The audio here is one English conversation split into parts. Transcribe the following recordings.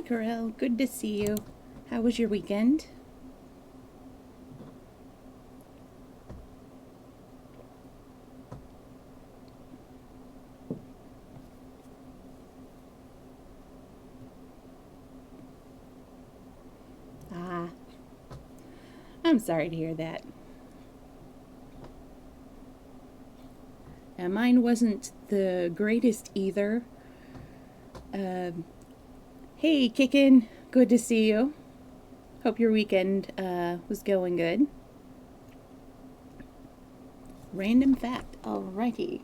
Hi, Corel. Good to see you. How was your weekend? Ah, I'm sorry to hear that. Mine wasn't the greatest either. Um, hey, Kickin. Good to see you. Hope your weekend was going good. Random fact. Alrighty.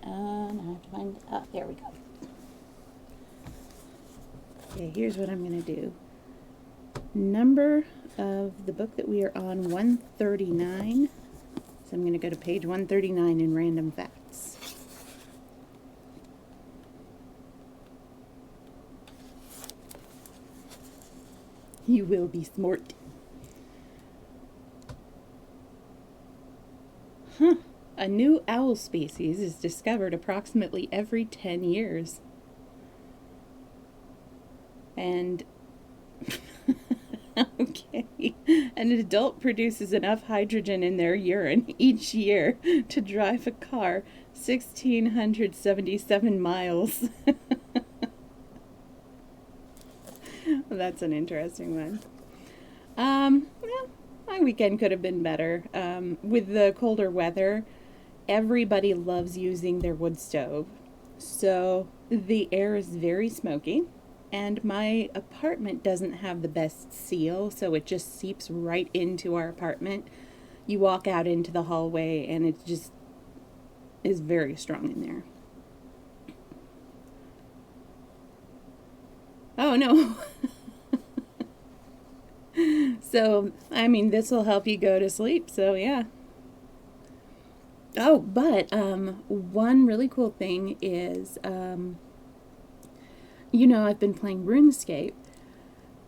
Now I have to find. Oh, there we go. Okay, here's what I'm going to do. Number of the book that we are on, 139. So I'm going to go to page 139 in Random Facts. You will be smart. Huh. A new owl species is discovered approximately every 10 years. And okay, an adult produces enough hydrogen in their urine each year to drive a car 1,677 miles. Well, that's an interesting one. Well, my weekend could have been better. With the colder weather, everybody loves using their wood stove. So the air is very smoky, and my apartment doesn't have the best seal, so it just seeps right into our apartment. You walk out into the hallway, and it just is very strong in there. Oh no. So, I mean, this will help you go to sleep, so yeah. Oh, but one really cool thing is, I've been playing RuneScape,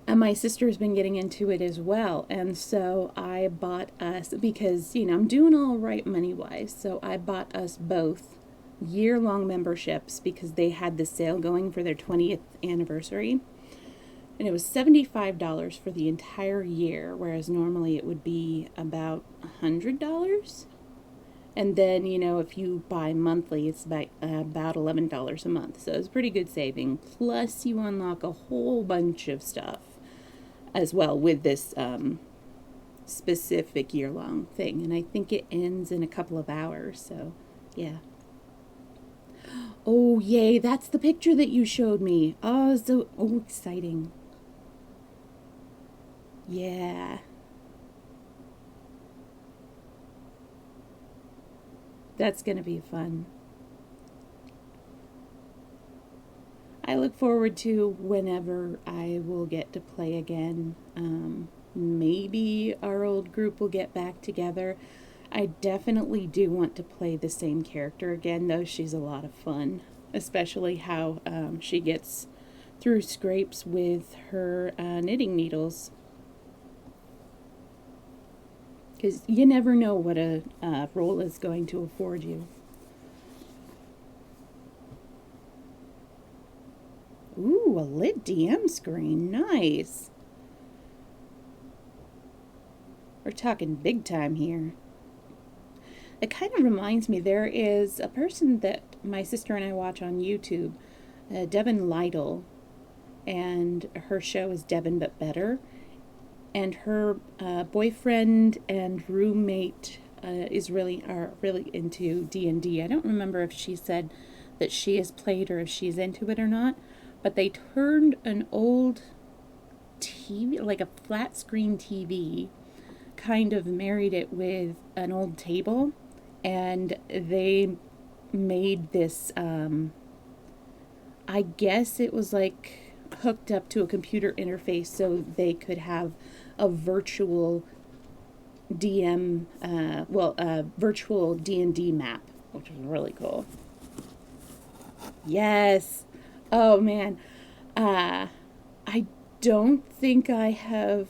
and my sister's been getting into it as well. And so I bought us, because, I'm doing all right money wise, so I bought us both year-long memberships because they had the sale going for their 20th anniversary. And it was $75 for the entire year, whereas normally it would be about $100. And then, if you buy monthly, it's about $11 a month. So it's pretty good saving. Plus, you unlock a whole bunch of stuff as well with this specific year-long thing. And I think it ends in a couple of hours. So, yeah. Oh, yay. That's the picture that you showed me. Oh, so exciting. Yeah. That's going to be fun. I look forward to whenever I will get to play again. Maybe our old group will get back together. I definitely do want to play the same character again, though. She's a lot of fun, especially how she gets through scrapes with her knitting needles. Because you never know what a role is going to afford you. Ooh, a lit DM screen. Nice. We're talking big time here. It kind of reminds me, there is a person that my sister and I watch on YouTube, Devin Lytle, and her show is Devin But Better. And her boyfriend and roommate are really into D&D. I don't remember if she said that she has played or if she's into it or not, but they turned an old TV, like a flat screen TV, kind of married it with an old table, and they made this, I guess it was like hooked up to a computer interface so they could have a virtual virtual D&D map, which was really cool. Yes. Oh man. I don't think I have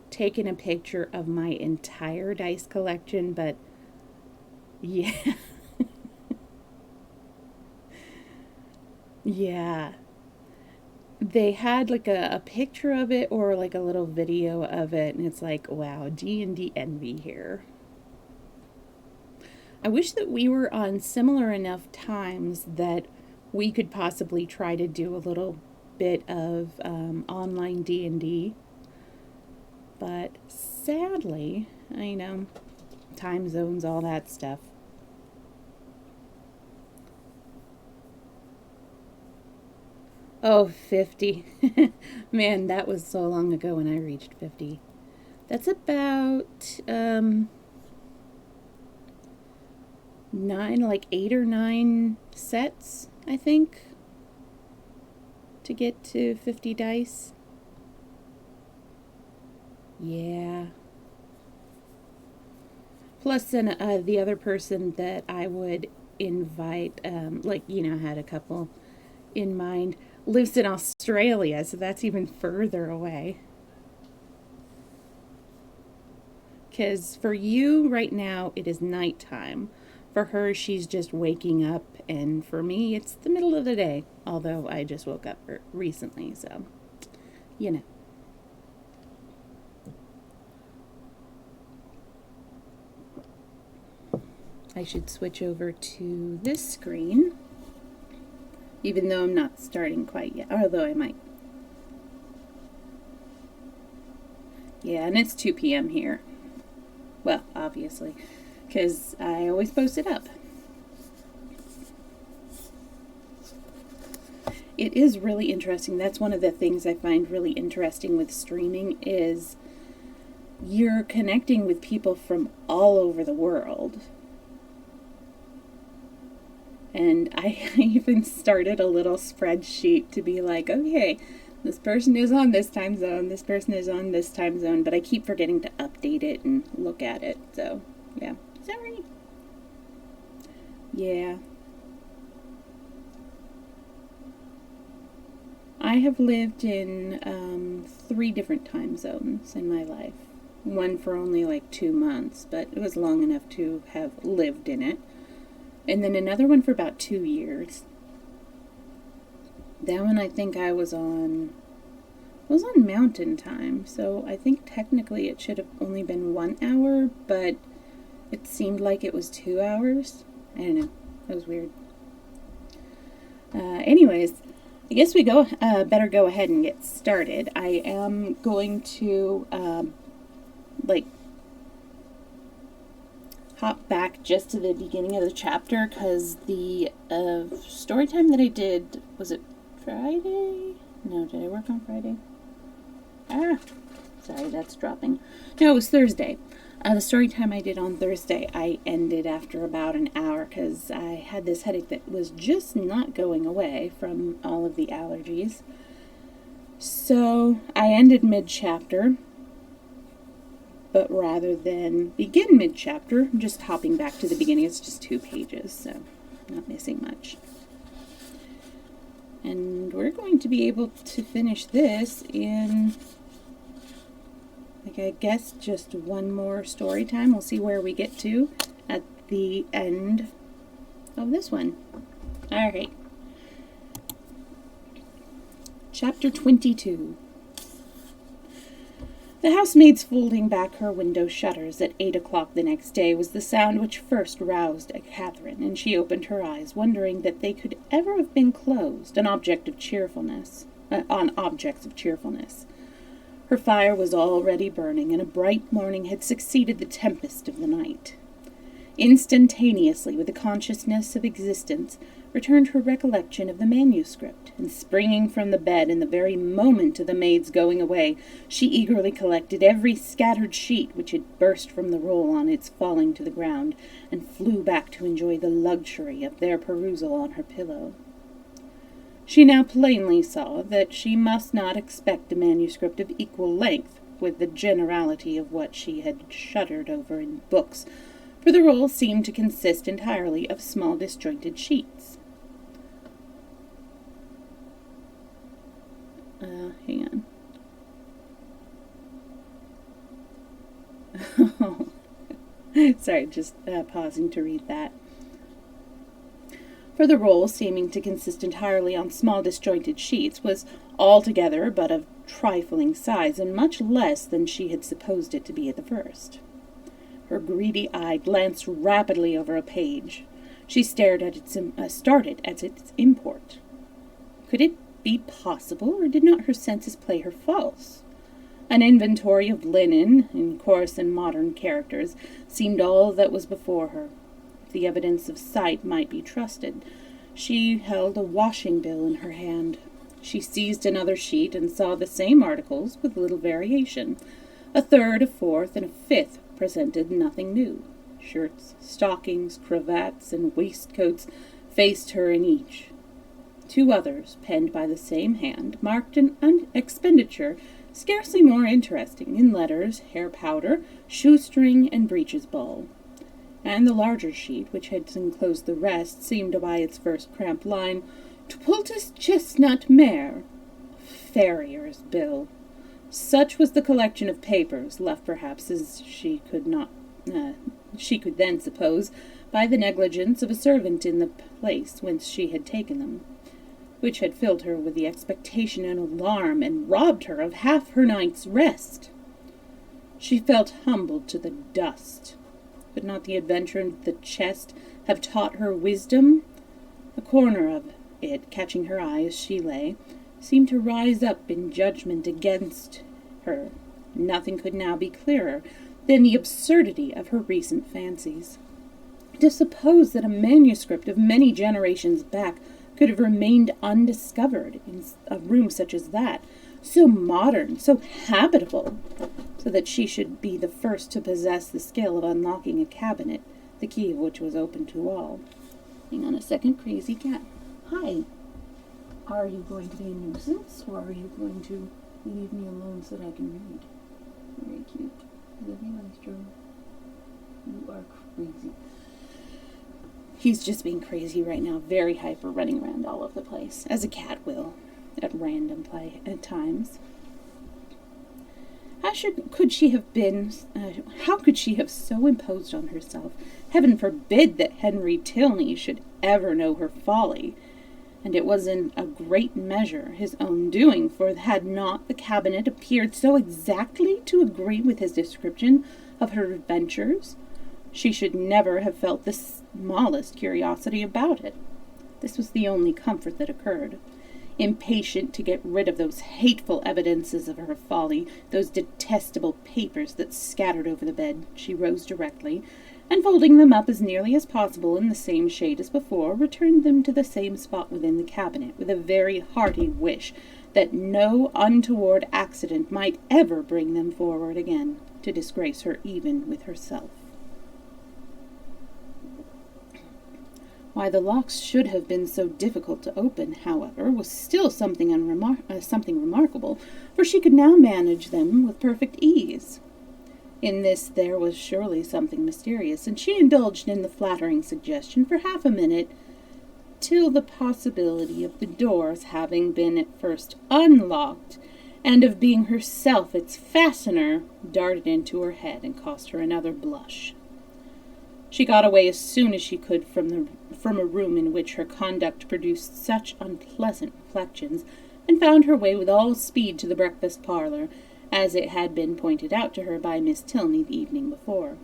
taken a picture of my entire dice collection, but yeah. Yeah. they had like a picture of it or like a little video of it, and it's like, wow, D&D envy here. I wish that we were on similar enough times that we could possibly try to do a little bit of online D&D, but sadly, I know, time zones, all that stuff. Oh, 50. Man, that was so long ago when I reached 50. That's about nine, like 8 or 9 sets, I think, to get to 50 dice. Yeah. Plus, then the other person that I would invite, like, had a couple in mind, lives in Australia, so that's even further away. Because for you right now, it is nighttime. For her, she's just waking up, and for me, it's the middle of the day. Although I just woke up recently, so, you know. I should switch over to this screen, even though I'm not starting quite yet, although I might. Yeah, and it's 2 p.m. here. Well, obviously, because I always post it up. It is really interesting. That's one of the things I find really interesting with streaming is you're connecting with people from all over the world. And I even started a little spreadsheet to be like, okay, this person is on this time zone, this person is on this time zone, but I keep forgetting to update it and look at it. So, yeah. Sorry. Yeah. I have lived in 3 different time zones in my life. One for only like 2 months, but it was long enough to have lived in it. And then another one for about 2 years. That one I think I was on mountain time, so I think technically it should have only been 1 hour, but it seemed like it was 2 hours. I don't know. That was weird. Anyways, I guess we better go ahead and get started. I am going to hop back just to the beginning of the chapter because the story time that I did, was it Friday? No, did I work on Friday? Sorry, that's dropping. No, it was Thursday. The story time I did on Thursday, I ended after about an hour because I had this headache that was just not going away from all of the allergies. So I ended mid-chapter, but rather than begin mid-chapter, I'm just hopping back to the beginning. It's just 2 pages, so not missing much. And we're going to be able to finish this in, I guess, just one more story time. We'll see where we get to at the end of this one. All right. Chapter 22. The housemaid's folding back her window shutters at 8 o'clock the next day was the sound which first roused Catherine, and she opened her eyes, wondering that they could ever have been closed, on objects of cheerfulness. Her fire was already burning, and a bright morning had succeeded the tempest of the night. Instantaneously, with the consciousness of existence, returned her recollection of the manuscript, and springing from the bed in the very moment of the maid's going away, she eagerly collected every scattered sheet which had burst from the roll on its falling to the ground, and flew back to enjoy the luxury of their perusal on her pillow. She now plainly saw that she must not expect a manuscript of equal length with the generality of what she had shuddered over in books, for the roll seemed to consist entirely of small disjointed sheets. Hang on. Sorry, just pausing to read that. for the roll, seeming to consist entirely on small disjointed sheets, was altogether but of trifling size, and much less than she had supposed it to be at the first. Her greedy eye glanced rapidly over a page. She started at its import. Could it be possible, or did not her senses play her false? An inventory of linen, in coarse and modern characters, seemed all that was before her. If the evidence of sight might be trusted, she held a washing bill in her hand. She seized another sheet and saw the same articles with little variation. A third, a fourth, and a fifth presented nothing new. Shirts, stockings, cravats, and waistcoats faced her in each. Two others, penned by the same hand, marked an expenditure scarcely more interesting, in letters, hair powder, shoestring, and breeches ball. And the larger sheet, which had enclosed the rest, seemed by its first cramped line, "To Poultice Chestnut Mare." Farrier's bill. Such was the collection of papers, left perhaps as she could then suppose, by the negligence of a servant in the place whence she had taken them, which had filled her with the expectation and alarm, and robbed her of half her night's rest. She felt humbled to the dust. Could not the adventure in the chest have taught her wisdom? A corner of it, catching her eye as she lay, seemed to rise up in judgment against her. Nothing could now be clearer than the absurdity of her recent fancies. To suppose that a manuscript of many generations back could have remained undiscovered in a room such as that, so modern, so habitable, so that she should be the first to possess the skill of unlocking a cabinet, the key of which was open to all. Hang on a second, crazy cat. Hi. Are you going to be a nuisance, or are you going to leave me alone so that I can read? Very cute. I love you, Maestro. You are crazy. He's just being crazy right now, very hyper, running around all over the place, as a cat will, at random at times. How could she have so imposed on herself? Heaven forbid that Henry Tilney should ever know her folly. And it was in a great measure his own doing, for had not the cabinet appeared so exactly to agree with his description of her adventures, she should never have felt the smallest curiosity about it. This was the only comfort that occurred. Impatient to get rid of those hateful evidences of her folly, those detestable papers that scattered over the bed, she rose directly, and folding them up as nearly as possible in the same shade as before, returned them to the same spot within the cabinet, with a very hearty wish that no untoward accident might ever bring them forward again, to disgrace her even with herself. Why the locks should have been so difficult to open, however, was still something remarkable, for she could now manage them with perfect ease. In this there was surely something mysterious, and she indulged in the flattering suggestion for half a minute, till the possibility of the doors having been at first unlocked, and of being herself its fastener, darted into her head and cost her another blush. She got away as soon as she could from a room in which her conduct produced such unpleasant reflections, and found her way with all speed to the breakfast parlour, as it had been pointed out to her by Miss Tilney the evening before.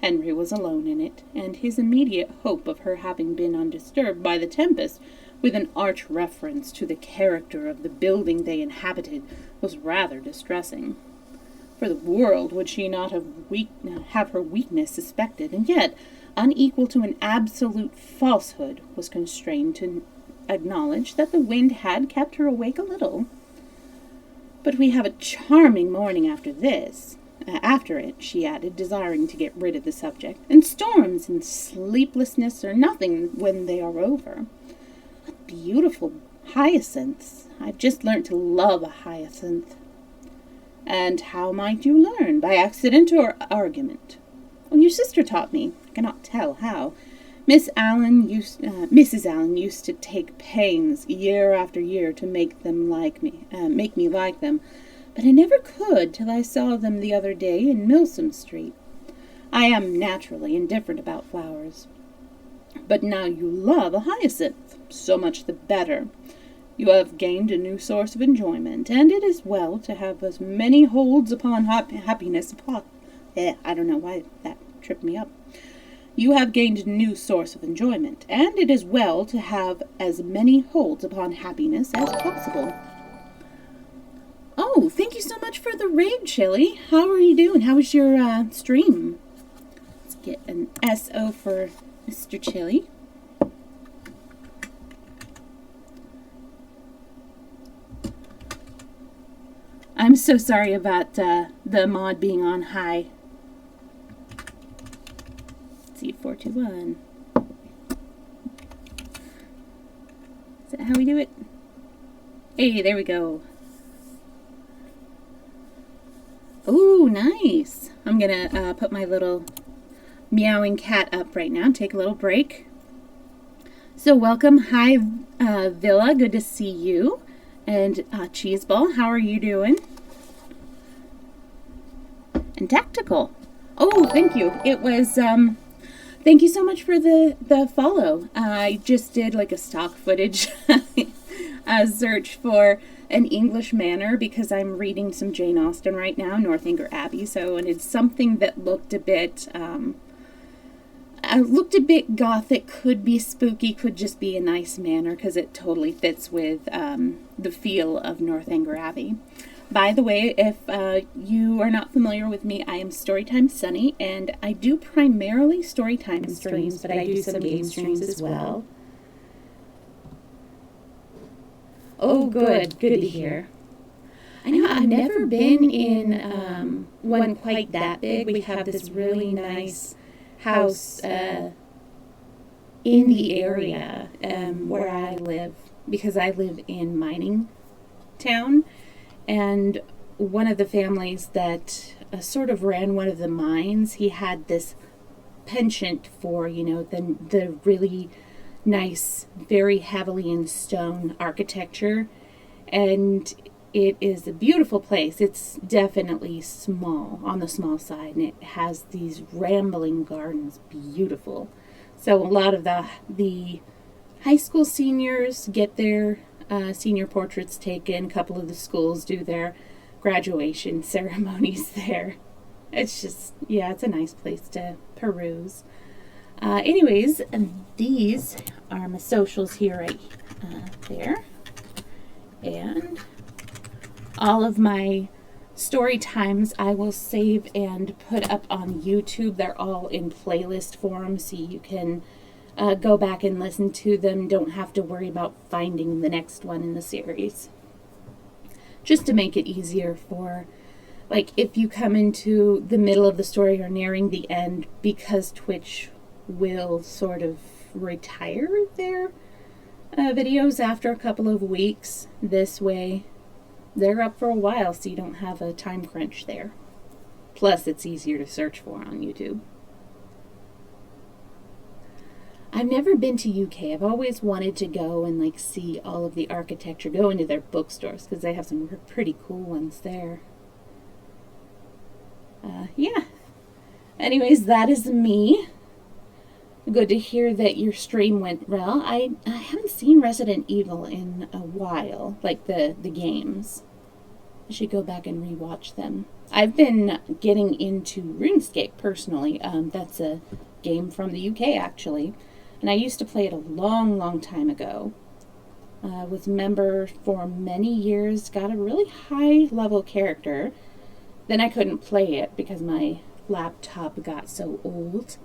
Henry was alone in it, and his immediate hope of her having been undisturbed by the tempest, with an arch reference to the character of the building they inhabited, was rather distressing. For the world would she not have her weakness suspected, and yet, unequal to an absolute falsehood, was constrained to acknowledge that the wind had kept her awake a little. But we have a charming morning after it, she added, desiring to get rid of the subject, and storms and sleeplessness are nothing when they are over. What beautiful hyacinths! I've just learnt to love a hyacinth. And how might you learn? By accident or argument? Well, your sister taught me. I cannot tell how. Mrs. Allen used to take pains year after year to make me like them, but I never could till I saw them the other day in Milsom Street. I am naturally indifferent about flowers, but now you love a hyacinth. So much the better. You have gained a new source of enjoyment, and it is well to have as many holds upon happiness upon... I don't know why that tripped me up. You have gained a new source of enjoyment, and it is well to have as many holds upon happiness as possible. Oh, thank you so much for the raid, Chili. How are you doing? How was your stream? Let's get an SO for Mr. Chili. I'm so sorry about the mod being on high. Let's see, 421. Is that how we do it? Hey, there we go. Oh, nice. I'm gonna put my little meowing cat up right now. Take a little break. So welcome. Hi, Villa. Good to see you. And Cheeseball, how are you doing? And Tactical. Oh, thank you. It was, thank you so much for the follow. I just did like a stock footage search for an English manor because I'm reading some Jane Austen right now, Northanger Abbey. So, and it's something that looked a bit gothic, could be spooky, could just be a nice manor because it totally fits with the feel of Northanger Abbey. By the way, if you are not familiar with me, I am Storytime Sunny, and I do primarily Storytime streams, but I do some game streams as well. Oh, good. Good to hear. I know I've never been in one quite that big. We have this really nice house in the area where I live, because I live in mining town, and one of the families that sort of ran one of the mines, he had this penchant for, you know, the really nice, very heavily in stone architecture, and it is a beautiful place. It's definitely small, on the small side, and it has these rambling gardens, beautiful. So a lot of the high school seniors get their senior portraits taken. A couple of the schools do their graduation ceremonies there. It's just, yeah, it's a nice place to peruse. Anyways, these are my socials here, right there. And all of my story times I will save and put up on YouTube. They're all in playlist form, so you can go back and listen to them. Don't have to worry about finding the next one in the series. Just to make it easier for, like, if you come into the middle of the story or nearing the end, because Twitch will sort of retire their videos after a couple of weeks. This way they're up for a while, so you don't have a time crunch there. Plus, it's easier to search for on YouTube. I've never been to UK. I've always wanted to go and like see all of the architecture, go into their bookstores, because they have some pretty cool ones there. Yeah. Anyways, that is me. Good to hear that your stream went well. I haven't seen Resident Evil in a while, like the games. I should go back and rewatch them. I've been getting into RuneScape personally. That's a game from the UK actually, and I used to play it a long time ago. Was a member for many years, got a really high level character. Then I couldn't play it because my laptop got so old.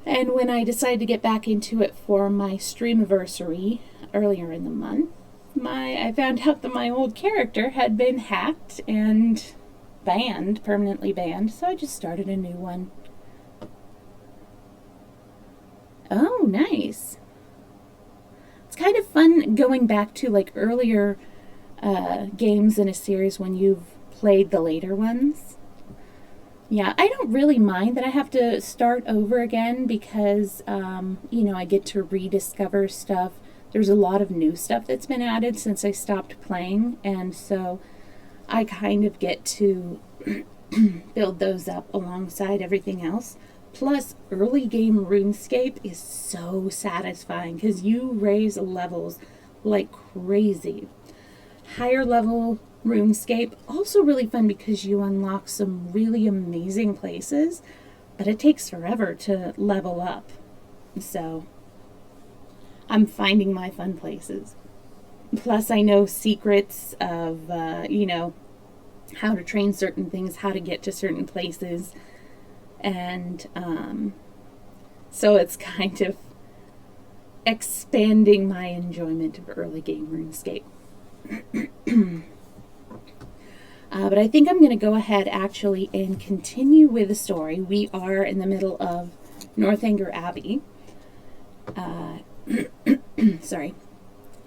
And when I decided to get back into it for my streamiversary earlier in the month, I found out that my old character had been hacked and banned, permanently banned, so I just started a new one. Oh, nice. It's kind of fun going back to like earlier games in a series when you've played the later ones. Yeah, I don't really mind that I have to start over again because, you know, I get to rediscover stuff. There's a lot of new stuff that's been added since I stopped playing, and so I kind of get to build those up alongside everything else. Plus, early game RuneScape is so satisfying because you raise levels like crazy. Higher level RuneScape, also really fun because you unlock some really amazing places, but it takes forever to level up. So, I'm finding my fun places. Plus, I know secrets of, how to train certain things, how to get to certain places. And so it's kind of expanding my enjoyment of early game RuneScape. But I think I'm going to go ahead actually and continue with the story. We are in the middle of Northanger Abbey. Sorry,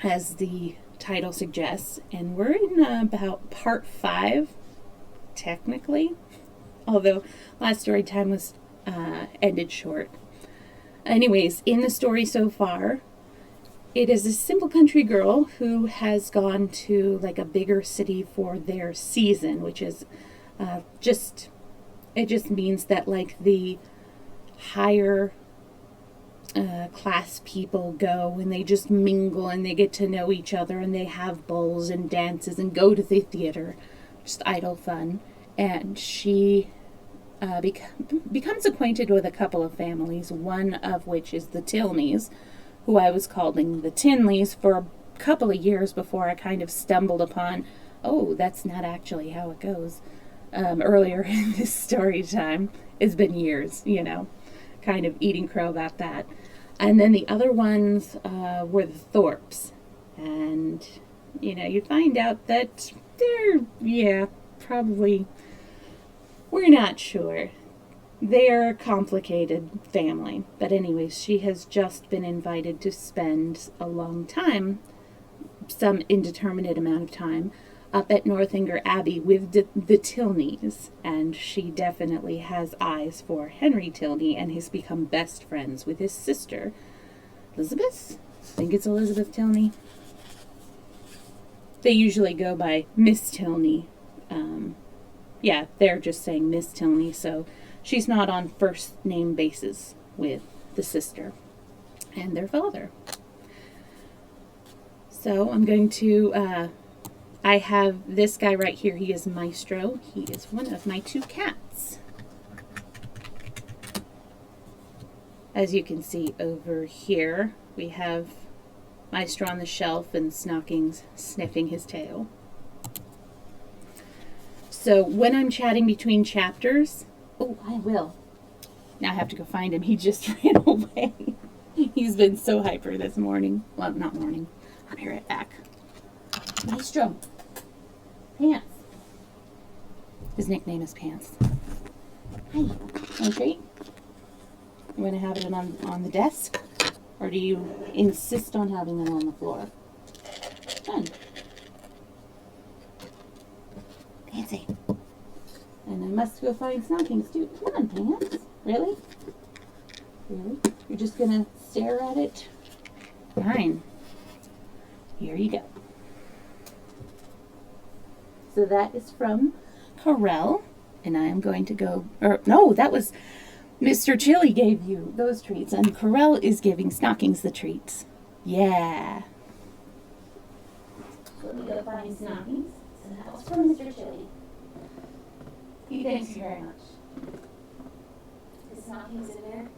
as the title suggests. And we're in about part 5, technically. Although last story time was ended short. Anyways, in the story so far, it is a simple country girl who has gone to like a bigger city for their season, which is it just means that like the higher class people go and they just mingle and they get to know each other and they have balls and dances and go to the theater, just idle fun. And she becomes acquainted with a couple of families, one of which is the Tilneys, who I was calling the Tinleys for a couple of years before I kind of stumbled upon, oh, that's not actually how it goes. Earlier in this story time, it's been years, kind of eating crow about that. And then the other ones were the Thorpes. And, you find out that they're, probably, we're not sure. They're a complicated family. But anyways, she has just been invited to spend a long time, some indeterminate amount of time, up at Northanger Abbey with the Tilneys. And she definitely has eyes for Henry Tilney and has become best friends with his sister, Elizabeth? I think it's Elizabeth Tilney. They usually go by Miss Tilney. They're just saying Miss Tilney, so she's not on first name basis with the sister and their father. So I'm going to, I have this guy right here. He is Maestro. He is one of my 2 cats. As you can see over here, we have Maestro on the shelf and Snockings sniffing his tail. So when I'm chatting between chapters, I will. Now I have to go find him. He just ran away. He's been so hyper this morning. Well, not morning. I'll be right back. Maestro. Pants. His nickname is Pants. Hi. Want a treat? You want to have it on the desk? Or do you insist on having them on the floor? Fun. Fancy. And I must go find Snockings too. Come on, Pants. Really? Really? You're just going to stare at it? Fine. Here you go. So that is from Corel. And I am going to go... no, that was... Mr. Chili gave you those treats. And Corel is giving Snockings the treats. Yeah. So let me go find Snockings. So that was from Mr. Chili. He thanks you very much. Is Snockings in there?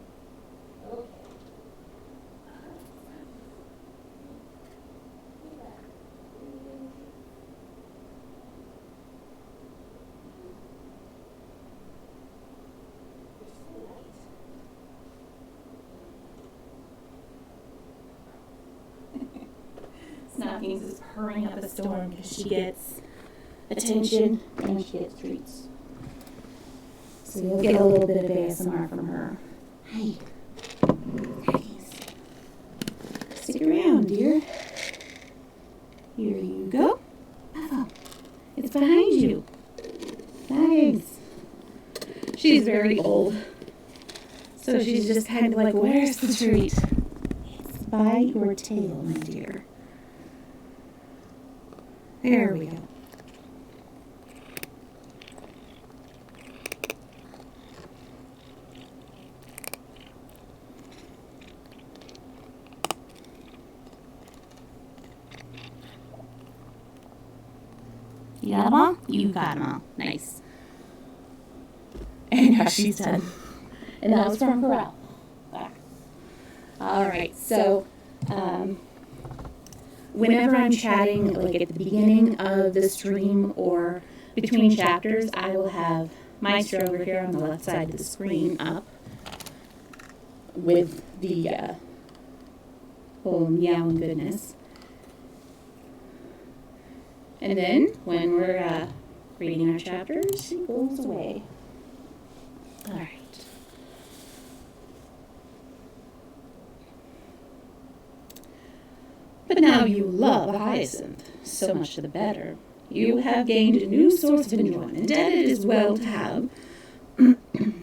Okay. Snockings is purring up a storm because she gets attention and she gets treats. So you'll get a little bit of ASMR from her. Hi. Nice. Stick around, dear. Here you go. Oh, it's behind you. Nice. She's very old. So she's just kind of like, where's the treat? It's by your tail, my dear. There we go. You got them all? You got them all. Nice. And now she's done. And that was from Corral. All right, so whenever I'm chatting, like at the beginning of the stream or between chapters, I will have Maestro over here on the left side of the screen up with the whole meowing goodness. And then when we're reading our chapters, she goes away. All right. But now you love Hyacinth, so much the better. You have gained a new source of enjoyment, and it is well to have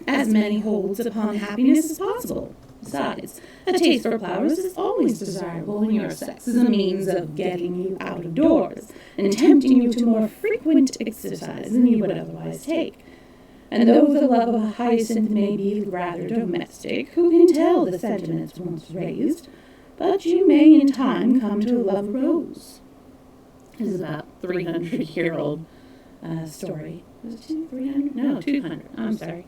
as many holds upon happiness as possible. Besides, a taste for flowers is always desirable in your sex as a means of getting you out of doors and tempting you to more frequent exercise than you would otherwise take. And though the love of a hyacinth may be rather domestic, who can tell the sentiments once raised? But you may in time come to love a rose. This is about 300-year-old story. Was it 300? No, 200. I'm sorry.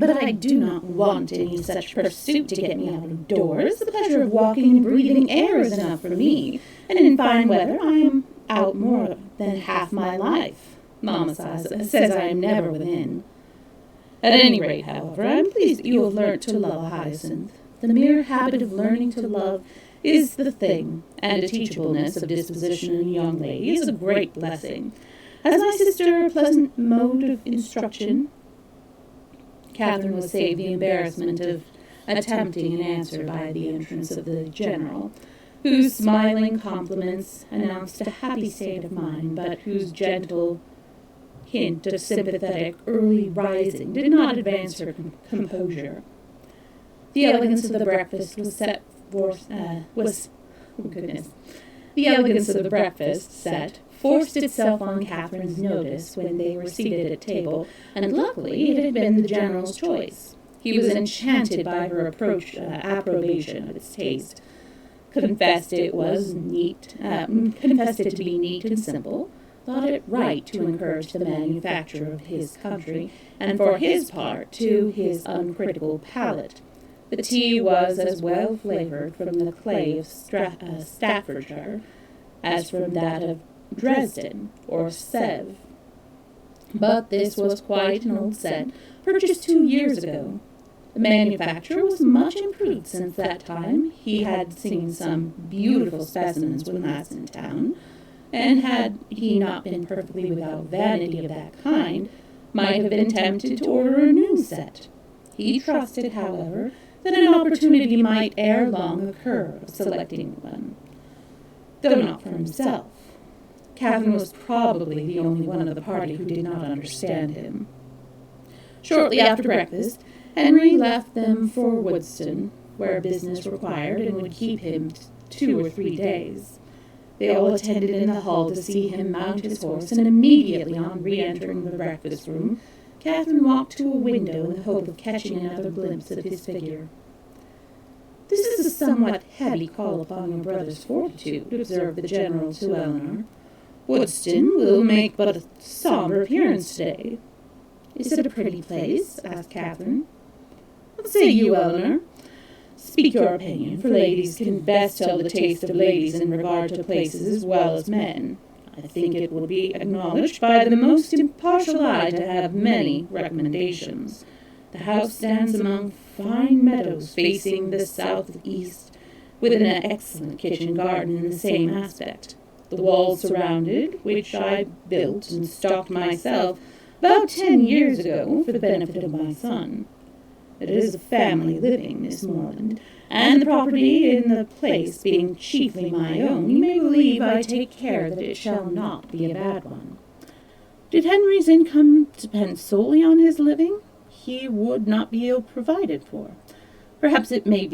But I do not want any such pursuit to get me out of doors. The pleasure of walking and breathing air is enough for me, and in fine weather I am out more than half my life. Mamma says I am never within. At any rate, however, I am pleased that you have learnt to love a hyacinth. The mere habit of learning to love is the thing, and a teachableness of disposition in a young lady is a great blessing. Has my sister a pleasant mode of instruction? Catherine was saved the embarrassment of attempting an answer by the entrance of the general, whose smiling compliments announced a happy state of mind, but whose gentle hint of sympathetic early rising did not advance her composure. The elegance of the breakfast was set forth, The elegance of the breakfast set forced itself on Catherine's notice when they were seated at table, and luckily it had been the general's choice. He was enchanted by her approbation of its taste, confessed it to be neat and simple, thought it right to encourage the manufacture of his country, and for his part, to his uncritical palate. The tea was as well flavored from the clay of Staffordshire as from that of Dresden or Sèvres. But this was quite an old set, purchased 2 years ago. The manufacture was much improved since that time. He had seen some beautiful specimens when last in town, and had he not been perfectly without vanity of that kind, might have been tempted to order a new set. He trusted, however, that an opportunity might ere long occur of selecting one, though not for himself. Catherine was probably the only one of the party who did not understand him. Shortly after breakfast, Henry left them for Woodston, where business required and would keep him 2 or 3 days. They all attended in the hall to see him mount his horse, and immediately on re-entering the breakfast room, Catherine walked to a window in the hope of catching another glimpse of his figure. "This is a somewhat heavy call upon your brother's fortitude," observed the general to Eleanor. "Woodston will make but a sombre appearance today." "Is it a pretty place?" asked Catherine. "What say you, Eleanor? Speak your opinion, for ladies can best tell the taste of ladies in regard to places as well as men. I think it will be acknowledged by the most impartial eye to have many recommendations. The house stands among fine meadows facing the south-east, with an excellent kitchen garden in the same aspect. The walls surrounded, which I built and stocked myself about 10 years ago for the benefit of my son. It is a family living, Miss Morland, and the property in the place being chiefly my own, you may believe I take care that it shall not be a bad one. Did Henry's income depend solely on his living, he would not be ill provided for. Perhaps it may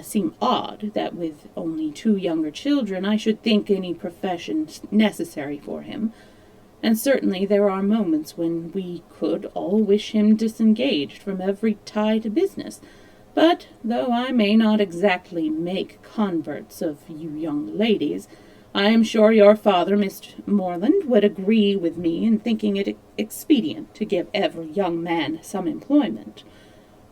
seem odd that with only 2 younger children I should think any profession necessary for him, and certainly there are moments when we could all wish him disengaged from every tie to business. But though I may not exactly make converts of you young ladies, I am sure your father, Mr. Morland, would agree with me in thinking it expedient to give every young man some employment.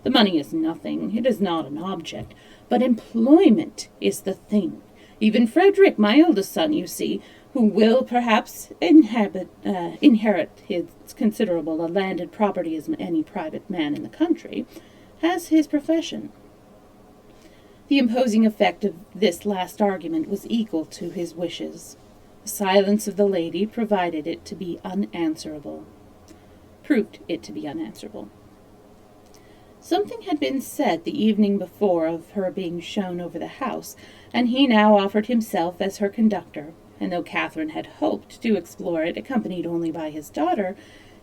The money is nothing, it is not an object, but employment is the thing. Even Frederick, my eldest son, you see, who will perhaps inherit his considerable a landed property as any private man in the country, has his profession. The imposing effect of this last argument was equal to his wishes. The silence of the lady proved it to be unanswerable. Something had been said the evening before of her being shown over the house, and he now offered himself as her conductor, and though Catherine had hoped to explore it accompanied only by his daughter,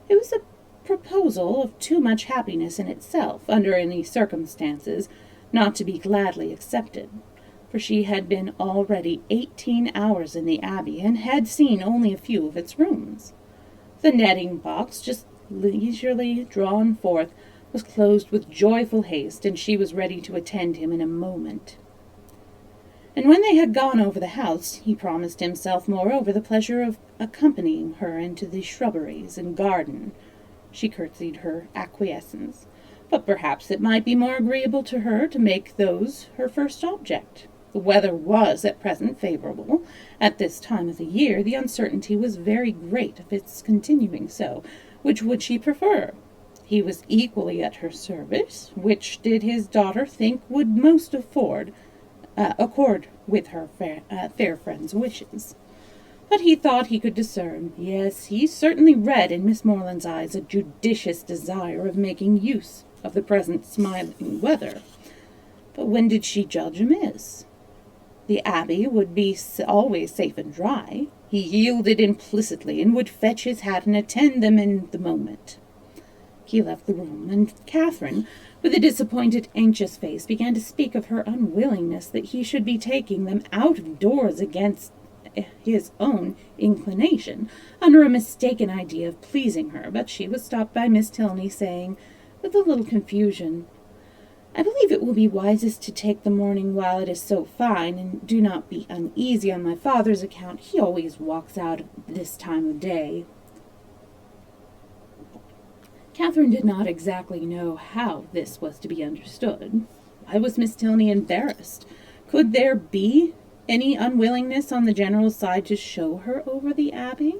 it was a proposal of too much happiness in itself, under any circumstances, not to be gladly accepted, for she had been already 18 hours in the Abbey, and had seen only a few of its rooms. The netting-box, just leisurely drawn forth, was closed with joyful haste, and she was ready to attend him in a moment. And when they had gone over the house, he promised himself, moreover, the pleasure of accompanying her into the shrubberies and garden. She curtsied her acquiescence, but perhaps it might be more agreeable to her to make those her first object. The weather was at present favorable. At this time of the year the uncertainty was very great of its continuing so. Which would she prefer? He was equally at her service. Which did his daughter think would most accord with her fair friend's wishes? But he thought he could discern. Yes, he certainly read in Miss Morland's eyes a judicious desire of making use of the present smiling weather. But when did she judge amiss? The Abbey would be always safe and dry. He yielded implicitly, and would fetch his hat and attend them in the moment. He left the room, and Catherine, with a disappointed, anxious face, began to speak of her unwillingness that he should be taking them out of doors against his own inclination, under a mistaken idea of pleasing her, but she was stopped by Miss Tilney, saying, with a little confusion, "I believe it will be wisest to take the morning while it is so fine, and do not be uneasy on my father's account. He always walks out at this time of day." Catherine did not exactly know how this was to be understood. Why was Miss Tilney embarrassed? Could there be any unwillingness on the general side to show her over the Abbey?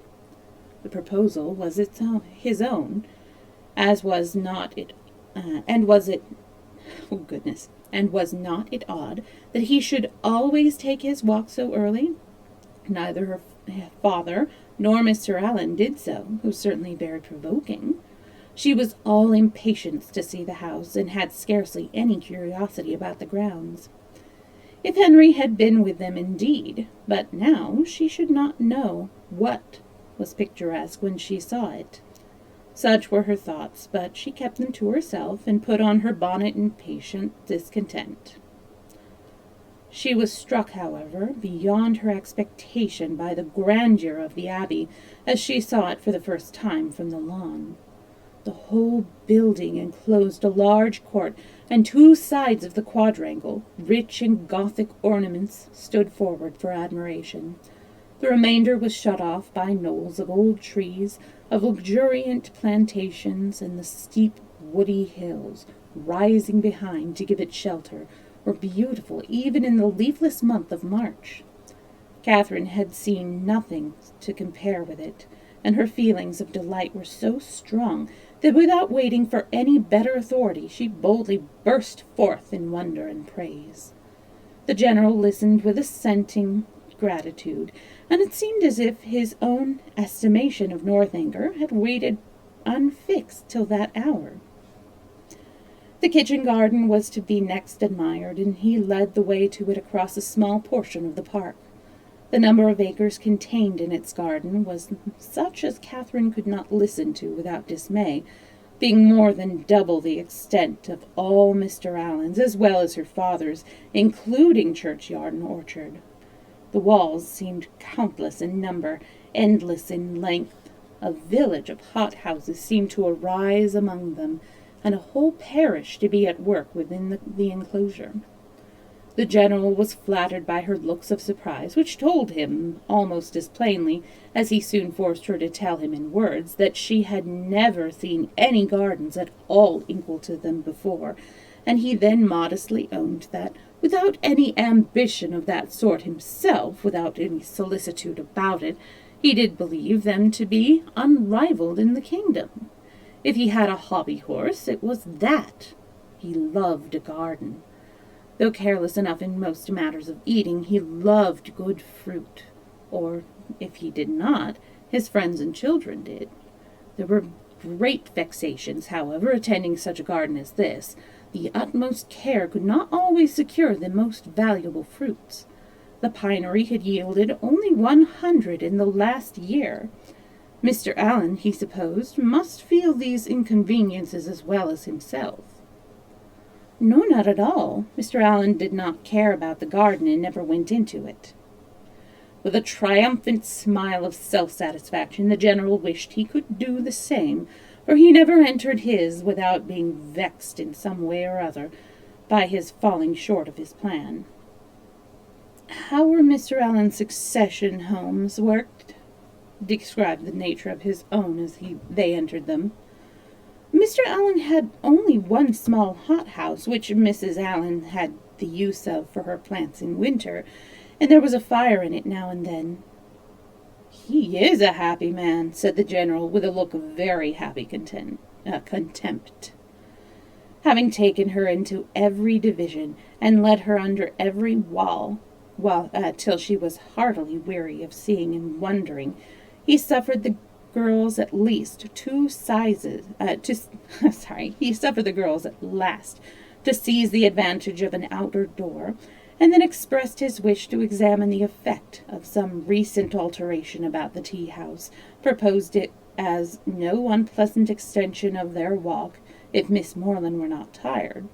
The proposal was his own, and was not it odd that he should always take his walk so early? Neither her father nor Mr. Allen did so, who was certainly very provoking. She was all impatience to see the house, and had scarcely any curiosity about the grounds. If Henry had been with them indeed, but now she should not know what was picturesque when she saw it. Such were her thoughts, but she kept them to herself, and put on her bonnet in patient discontent. She was struck, however, beyond her expectation by the grandeur of the Abbey, as she saw it for the first time from the lawn. The whole building enclosed a large court, and 2 sides of the quadrangle, rich in Gothic ornaments, stood forward for admiration. The remainder was shut off by knolls of old trees, of luxuriant plantations, and the steep woody hills, rising behind to give it shelter, were beautiful even in the leafless month of March. Catherine had seen nothing to compare with it, and her feelings of delight were so strong that without waiting for any better authority she boldly burst forth in wonder and praise. The general listened with assenting gratitude, and it seemed as if his own estimation of Northanger had waited unfixed till that hour. The kitchen garden was to be next admired, and he led the way to it across a small portion of the park. The number of acres contained in its garden was such as Catherine could not listen to without dismay, being more than double the extent of all Mr. Allen's, as well as her father's, including churchyard and orchard. The walls seemed countless in number, endless in length. A village of hothouses seemed to arise among them, and a whole parish to be at work within the enclosure. The general was flattered by her looks of surprise, which told him, almost as plainly as he soon forced her to tell him in words, that she had never seen any gardens at all equal to them before, and he then modestly owned that, without any ambition of that sort himself, without any solicitude about it, he did believe them to be unrivalled in the kingdom. If he had a hobby horse, it was that. He loved a garden. Though careless enough in most matters of eating, he loved good fruit. Or, if he did not, his friends and children did. There were great vexations, however, attending such a garden as this. The utmost care could not always secure the most valuable fruits. The pinery had yielded only 100 in the last year. Mr. Allen, he supposed, must feel these inconveniences as well as himself. No, not at all. Mr. Allen did not care about the garden and never went into it. With a triumphant smile of self-satisfaction, the general wished he could do the same, for he never entered his without being vexed in some way or other by his falling short of his plan. How were Mr. Allen's succession homes worked? Described the nature of his own as they entered them. Mr. Allen had only one small hothouse, which Mrs. Allen had the use of for her plants in winter, and there was a fire in it now and then. He is a happy man, said the general, with a look of very happy contempt. Having taken her into every division, and led her under every wall, till she was heartily weary of seeing and wondering, he suffered the girls at least he suffered the girls at last to seize the advantage of an outer door, and then expressed his wish to examine the effect of some recent alteration about the tea-house, proposed it as no unpleasant extension of their walk, if Miss Morland were not tired.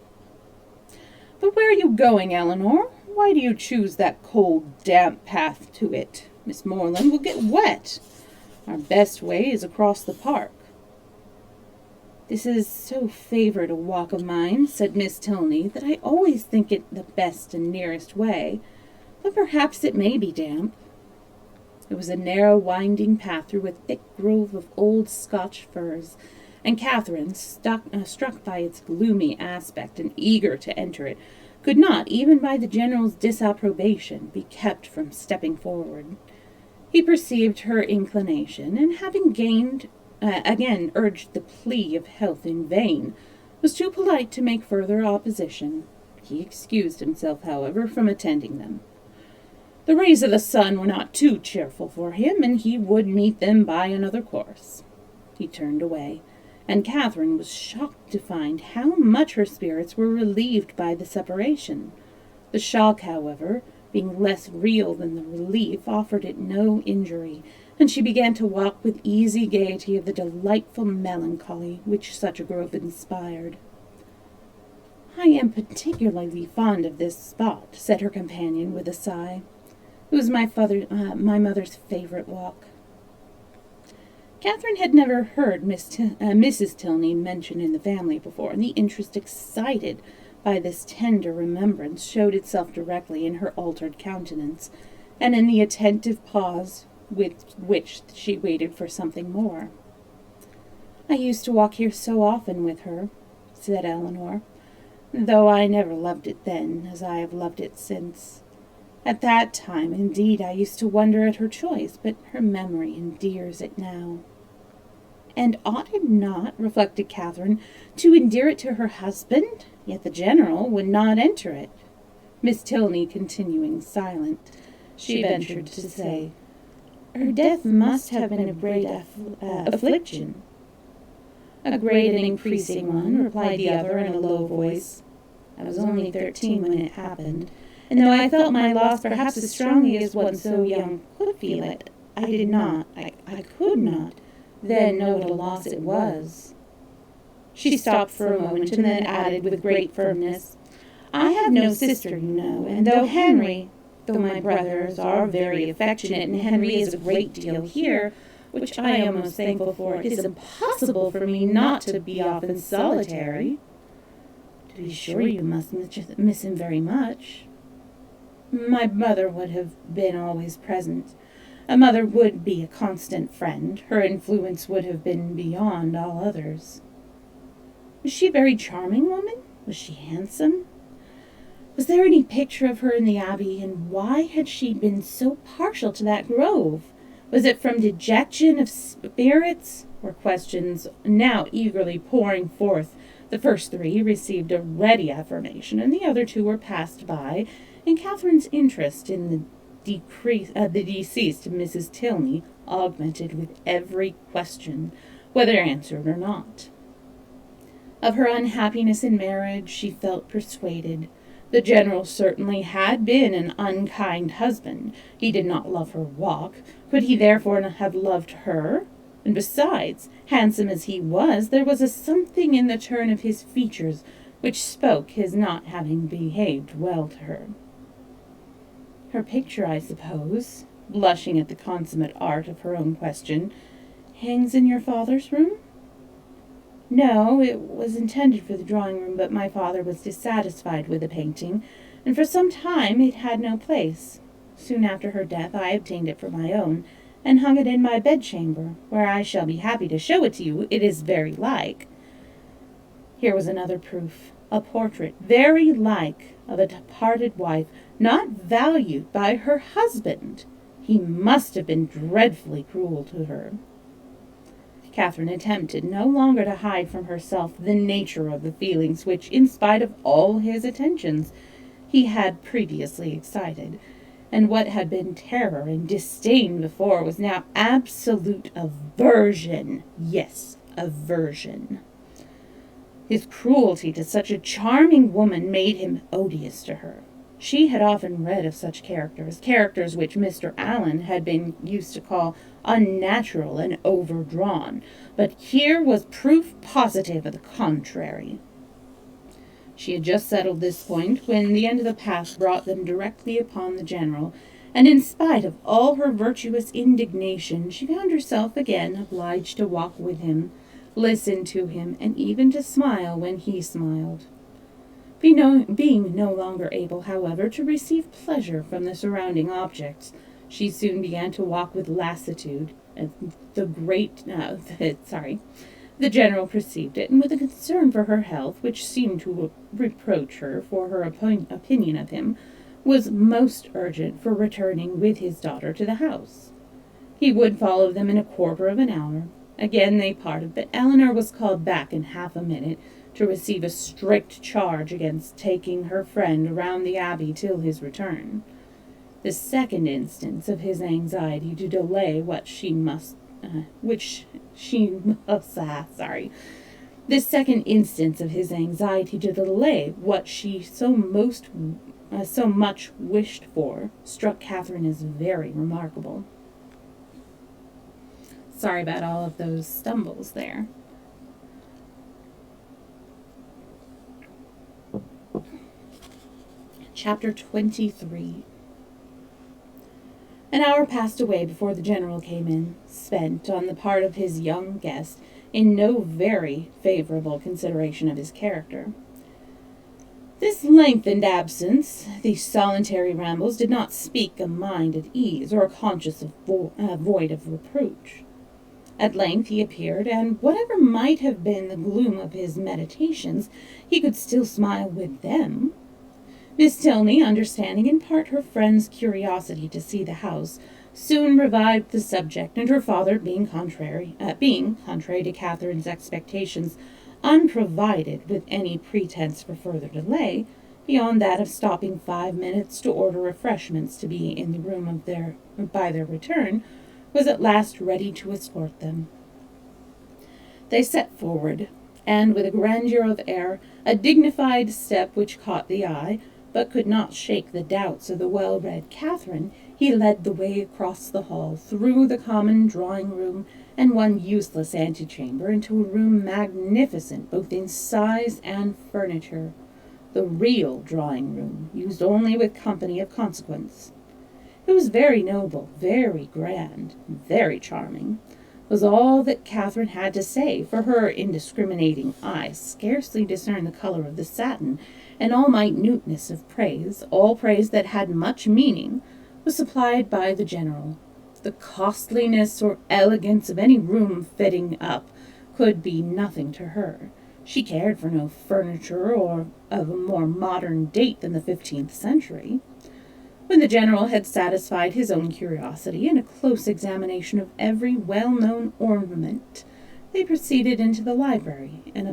But where are you going, Eleanor? Why do you choose that cold, damp path to it? Miss Morland will get wet. Our best way is across the park. This is so favored a walk of mine, said Miss Tilney, that I always think it the best and nearest way, but perhaps it may be damp. It was a narrow, winding path through a thick grove of old Scotch firs, and Catherine, struck by its gloomy aspect and eager to enter it, could not, even by the general's disapprobation, be kept from stepping forward. He perceived her inclination, and having again urged the plea of health in vain, was too polite to make further opposition. He excused himself, however, from attending them. The rays of the sun were not too cheerful for him, and he would meet them by another course. He turned away, and Catherine was shocked to find how much her spirits were relieved by the separation. The shock, however, being less real than the relief, offered it no injury, and she began to walk with easy gaiety of the delightful melancholy which such a grove inspired. I am particularly fond of this spot, said her companion with a sigh. It was my mother's favorite walk. Catherine had never heard Mrs. Tilney mentioned in the family before, and the interest excited by this tender remembrance showed itself directly in her altered countenance, and in the attentive pause with which she waited for something more. I used to walk here so often with her, said Eleanor, though I never loved it then, as I have loved it since. At that time, indeed, I used to wonder at her choice, but her memory endears it now. And ought it not, reflected Catherine, to endear it to her husband? Yet the general would not enter it. Miss Tilney continuing silent, she ventured to say, Her death must have been a great affliction. A great and increasing one, replied the other in a low voice. I was only 13 when it happened, and though I felt my loss perhaps as strongly as one so young could feel it, I could not then know what a loss it was. She stopped for a moment, and then added with great firmness, I have no sister, you know, and though my brothers are very affectionate, and Henry is a great deal here, which I am most thankful for. It is impossible for me not to be often solitary. To be sure, you must miss him very much. My mother would have been always present. A mother would be a constant friend. Her influence would have been beyond all others. Was she a very charming woman? Was she handsome? Was there any picture of her in the Abbey, and why had she been so partial to that grove? Was it from dejection of spirits? Were questions now eagerly pouring forth. The first three received a ready affirmation, and the other two were passed by, and Catherine's interest in the deceased Mrs. Tilney augmented with every question, whether answered or not. Of her unhappiness in marriage she felt persuaded. The general certainly had been an unkind husband. He did not love her walk. Could he therefore have loved her? And besides, handsome as he was, there was a something in the turn of his features which spoke his not having behaved well to her. Her picture, I suppose, blushing at the consummate art of her own question, hangs in your father's room? No, it was intended for the drawing room, but my father was dissatisfied with the painting, and for some time it had no place. Soon after her death I obtained it for my own, and hung it in my bedchamber, where I shall be happy to show it to you. It is very like. Here was another proof. A portrait, very like, of a departed wife, not valued by her husband. He must have been dreadfully cruel to her. Catherine attempted no longer to hide from herself the nature of the feelings which, in spite of all his attentions, he had previously excited, and what had been terror and disdain before was now absolute aversion. Yes, aversion. His cruelty to such a charming woman made him odious to her. She had often read of such characters which Mr. Allen had been used to call unnatural and overdrawn, but here was proof positive of the contrary. She had just settled this point when the end of the path brought them directly upon the general, and in spite of all her virtuous indignation, she found herself again obliged to walk with him, listen to him, and even to smile when he smiled. Being no longer able, however, to receive pleasure from the surrounding objects, she soon began to walk with lassitude, and the general perceived it, and with a concern for her health, which seemed to reproach her for her opinion of him, was most urgent for returning with his daughter to the house. He would follow them in a quarter of an hour. Again they parted, but Eleanor was called back in half a minute, to receive a strict charge against taking her friend around the Abbey till his return. The second instance of his anxiety to delay what she must, This second instance of his anxiety to delay what she so much wished for, struck Catherine as very remarkable. Sorry about all of those stumbles there. Chapter 23. An hour passed away before the general came in, spent, on the part of his young guest, in no very favorable consideration of his character. This lengthened absence, these solitary rambles, did not speak a mind at ease, or a conscience void of reproach. At length he appeared, and whatever might have been the gloom of his meditations, he could still smile with them. Miss Tilney, understanding in part her friend's curiosity to see the house, soon revived the subject, and her father, being contrary to Catherine's expectations, unprovided with any pretense for further delay, beyond that of stopping 5 minutes to order refreshments to be in the room by their return, was at last ready to escort them. They set forward, and with a grandeur of air, a dignified step which caught the eye, but could not shake the doubts of the well-read Catherine, he led the way across the hall, through the common drawing-room and one useless antechamber, into a room magnificent both in size and furniture, the real drawing-room, used only with company of consequence. It was very noble, very grand, very charming. was all that Catherine had to say, for her indiscriminating eye scarcely discerned the color of the satin, and all minuteness of praise, all praise that had much meaning, was supplied by the general. The costliness or elegance of any room fitting up could be nothing to her. She cared for no furniture or of a more modern date than the 15th century. When the general had satisfied his own curiosity in a close examination of every well-known ornament, they proceeded into the library, an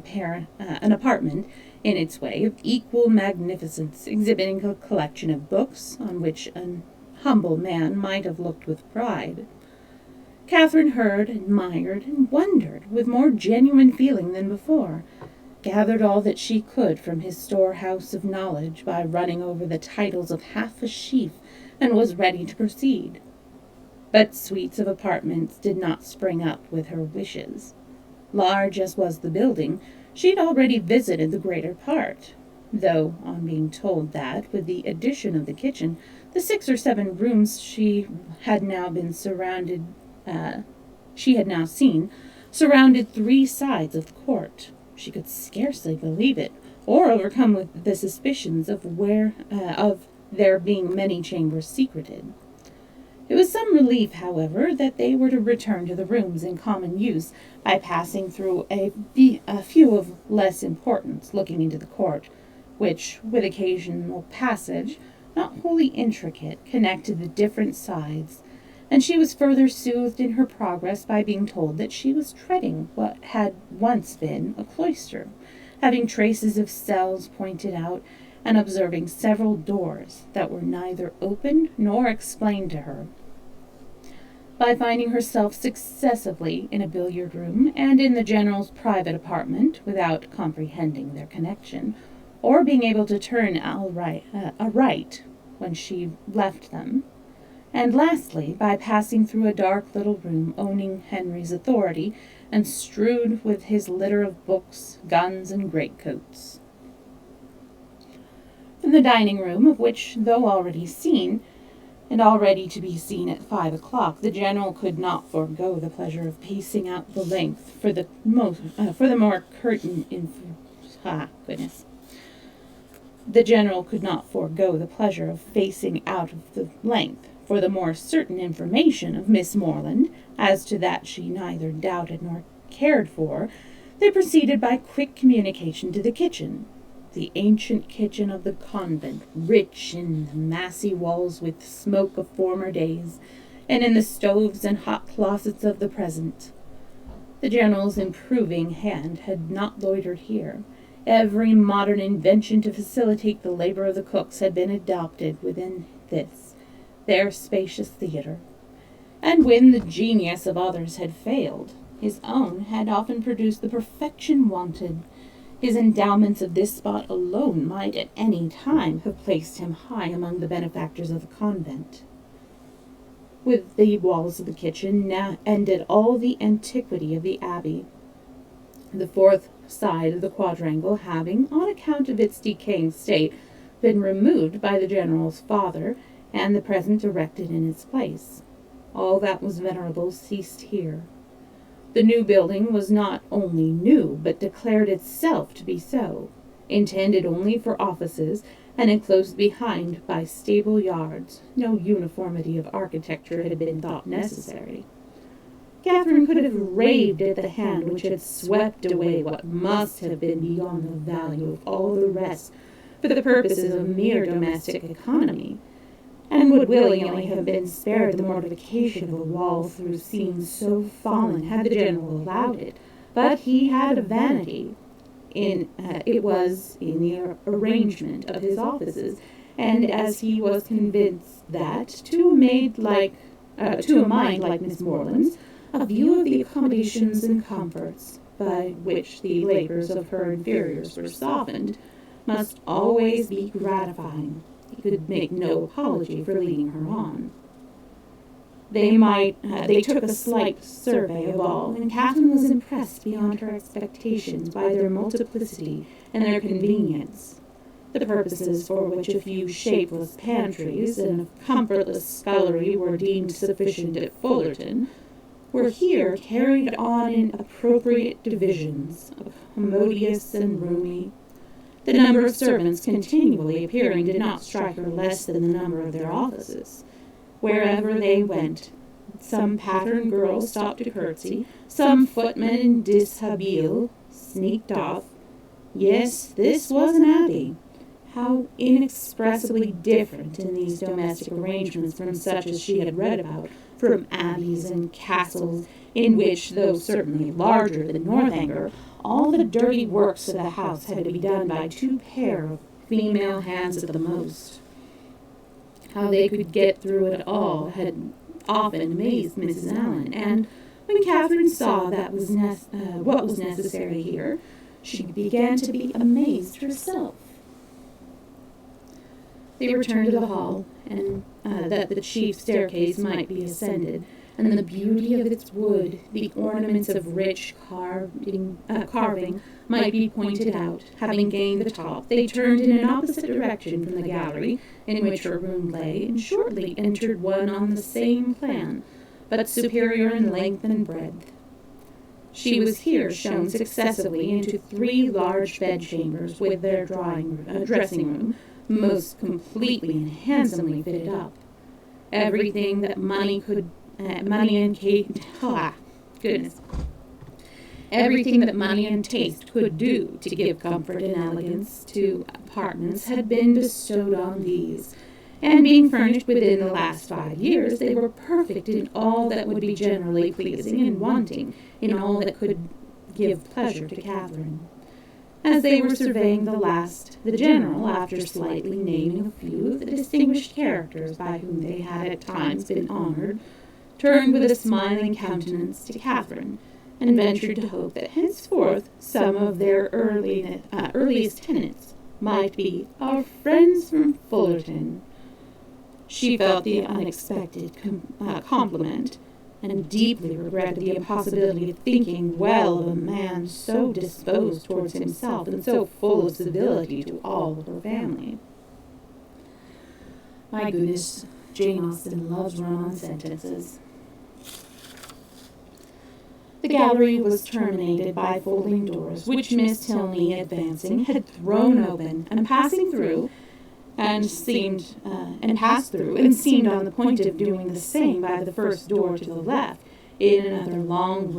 apartment in its way of equal magnificence, exhibiting a collection of books on which an humble man might have looked with pride. Catherine heard, admired, and wondered with more genuine feeling than before, gathered all that she could from his storehouse of knowledge by running over the titles of half a sheaf, and was ready to proceed. But suites of apartments did not spring up with her wishes. Large as was the building, she had already visited the greater part, though, on being told that, with the addition of the kitchen, the 6 or 7 rooms she had now seen surrounded 3 sides of the court. She could scarcely believe it, or overcome with the suspicions of there being many chambers secreted. It was some relief, however, that they were to return to the rooms in common use by passing through a few of less importance, looking into the court, which, with occasional passage, not wholly intricate, connected the different sides, and she was further soothed in her progress by being told that she was treading what had once been a cloister, having traces of cells pointed out, and observing several doors that were neither opened nor explained to her. By finding herself successively in a billiard room and in the general's private apartment without comprehending their connection, or being able to turn right when she left them, and lastly, by passing through a dark little room owning Henry's authority and strewed with his litter of books, guns, and greatcoats. In the dining room, of which, though already seen, and already to be seen at 5 o'clock, the general could not forego the pleasure of pacing out the length The general could not forego the pleasure of facing out of the length for the more certain information of Miss Morland, as to that she neither doubted nor cared for. They proceeded by quick communication to the kitchen, the ancient kitchen of the convent, rich in the massy walls with smoke of former days, and in the stoves and hot closets of the present. The general's improving hand had not loitered here. Every modern invention to facilitate the labor of the cooks had been adopted within their spacious theater, and when the genius of others had failed, his own had often produced the perfection wanted. His endowments of this spot alone might at any time have placed him high among the benefactors of the convent. With the walls of the kitchen now ended all the antiquity of the abbey, the 4th side of the quadrangle having, on account of its decaying state, been removed by the general's father, and the present erected in its place. All that was venerable ceased here. The new building was not only new, but declared itself to be so, intended only for offices, and enclosed behind by stable yards. No uniformity of architecture had been thought necessary. Catherine could have raved at the hand which had swept away what must have been beyond the value of all the rest for the purposes of mere domestic economy, and would willingly have been spared the mortification of a wall through scenes so fallen had the general allowed it. But he had a vanity. It was in the arrangement of his offices, and as he was convinced that, to a mind like Miss Morland's, a view of the accommodations and comforts by which the labors of her inferiors were softened must always be gratifying, he could make no apology for leading her on. They took a slight survey of all, and Catherine was impressed beyond her expectations by their multiplicity and their convenience. The purposes for which a few shapeless pantries and a comfortless scullery were deemed sufficient at Fullerton were here carried on in appropriate divisions, commodious and roomy. The number of servants continually appearing did not strike her less than the number of their offices. Wherever they went, some pattern girl stopped to curtsy, some footman in dishabille sneaked off. Yes, this was an abbey. How inexpressibly different in these domestic arrangements from such as she had read about, from abbeys and castles, in which, though certainly larger than Northanger, all the dirty works of the house had to be done by 2 pair of female hands at the most. How they could get through it all had often amazed Mrs. Allen, and when Catherine saw that was what was necessary here, she began to be amazed herself. They returned to the hall, and that the chief staircase might be ascended, and the beauty of its wood, the ornaments of rich carving might be pointed out. Having gained the top, they turned in an opposite direction from the gallery in which her room lay, and shortly entered one on the same plan, but superior in length and breadth. She was here shown successively into 3 large bedchambers with their dressing room, most completely and handsomely fitted up. Everything that everything that money and taste could do to give comfort and elegance to apartments had been bestowed on these, and being furnished within the last 5 years, they were perfect in all that would be generally pleasing and wanting in all that could give pleasure to Catherine. As they were surveying the general, after slightly naming a few of the distinguished characters by whom they had at times been honored, turned with a smiling countenance to Catherine, and ventured to hope that henceforth some of their earliest tenants might be our friends from Fullerton. She felt the unexpected compliment, and deeply regretted the impossibility of thinking well of a man so disposed towards himself and so full of civility to all of her family. My goodness, Jane Austen loves run-on sentences. The gallery was terminated by folding doors, which Miss Tilney, advancing, had thrown open, and passed through, and seemed on the point of doing the same by the first door to the left, in another long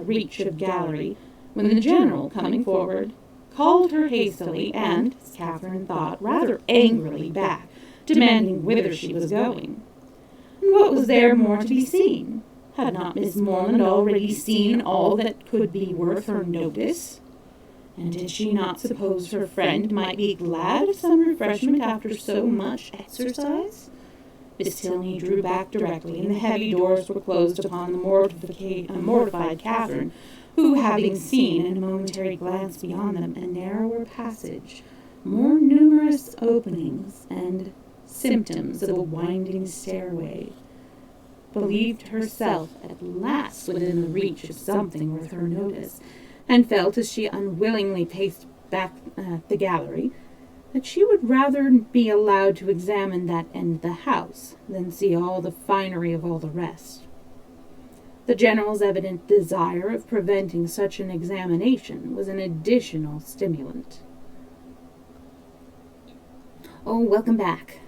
reach of gallery, when the general, coming forward, called her hastily, and, as Catherine thought, rather angrily back, demanding whither she was going. And what was there more to be seen? Had not Miss Morland already seen all that could be worth her notice? And did she not suppose her friend might be glad of some refreshment after so much exercise? Miss Tilney drew back directly, and the heavy doors were closed upon the mortified Catherine, who, having seen in a momentary glance beyond them a narrower passage, more numerous openings, and symptoms of a winding stairway, believed herself at last within the reach of something worth her notice, and felt, as she unwillingly paced back the gallery, that she would rather be allowed to examine that end of the house than see all the finery of all the rest. The general's evident desire of preventing such an examination was an additional stimulant. "Oh, welcome back."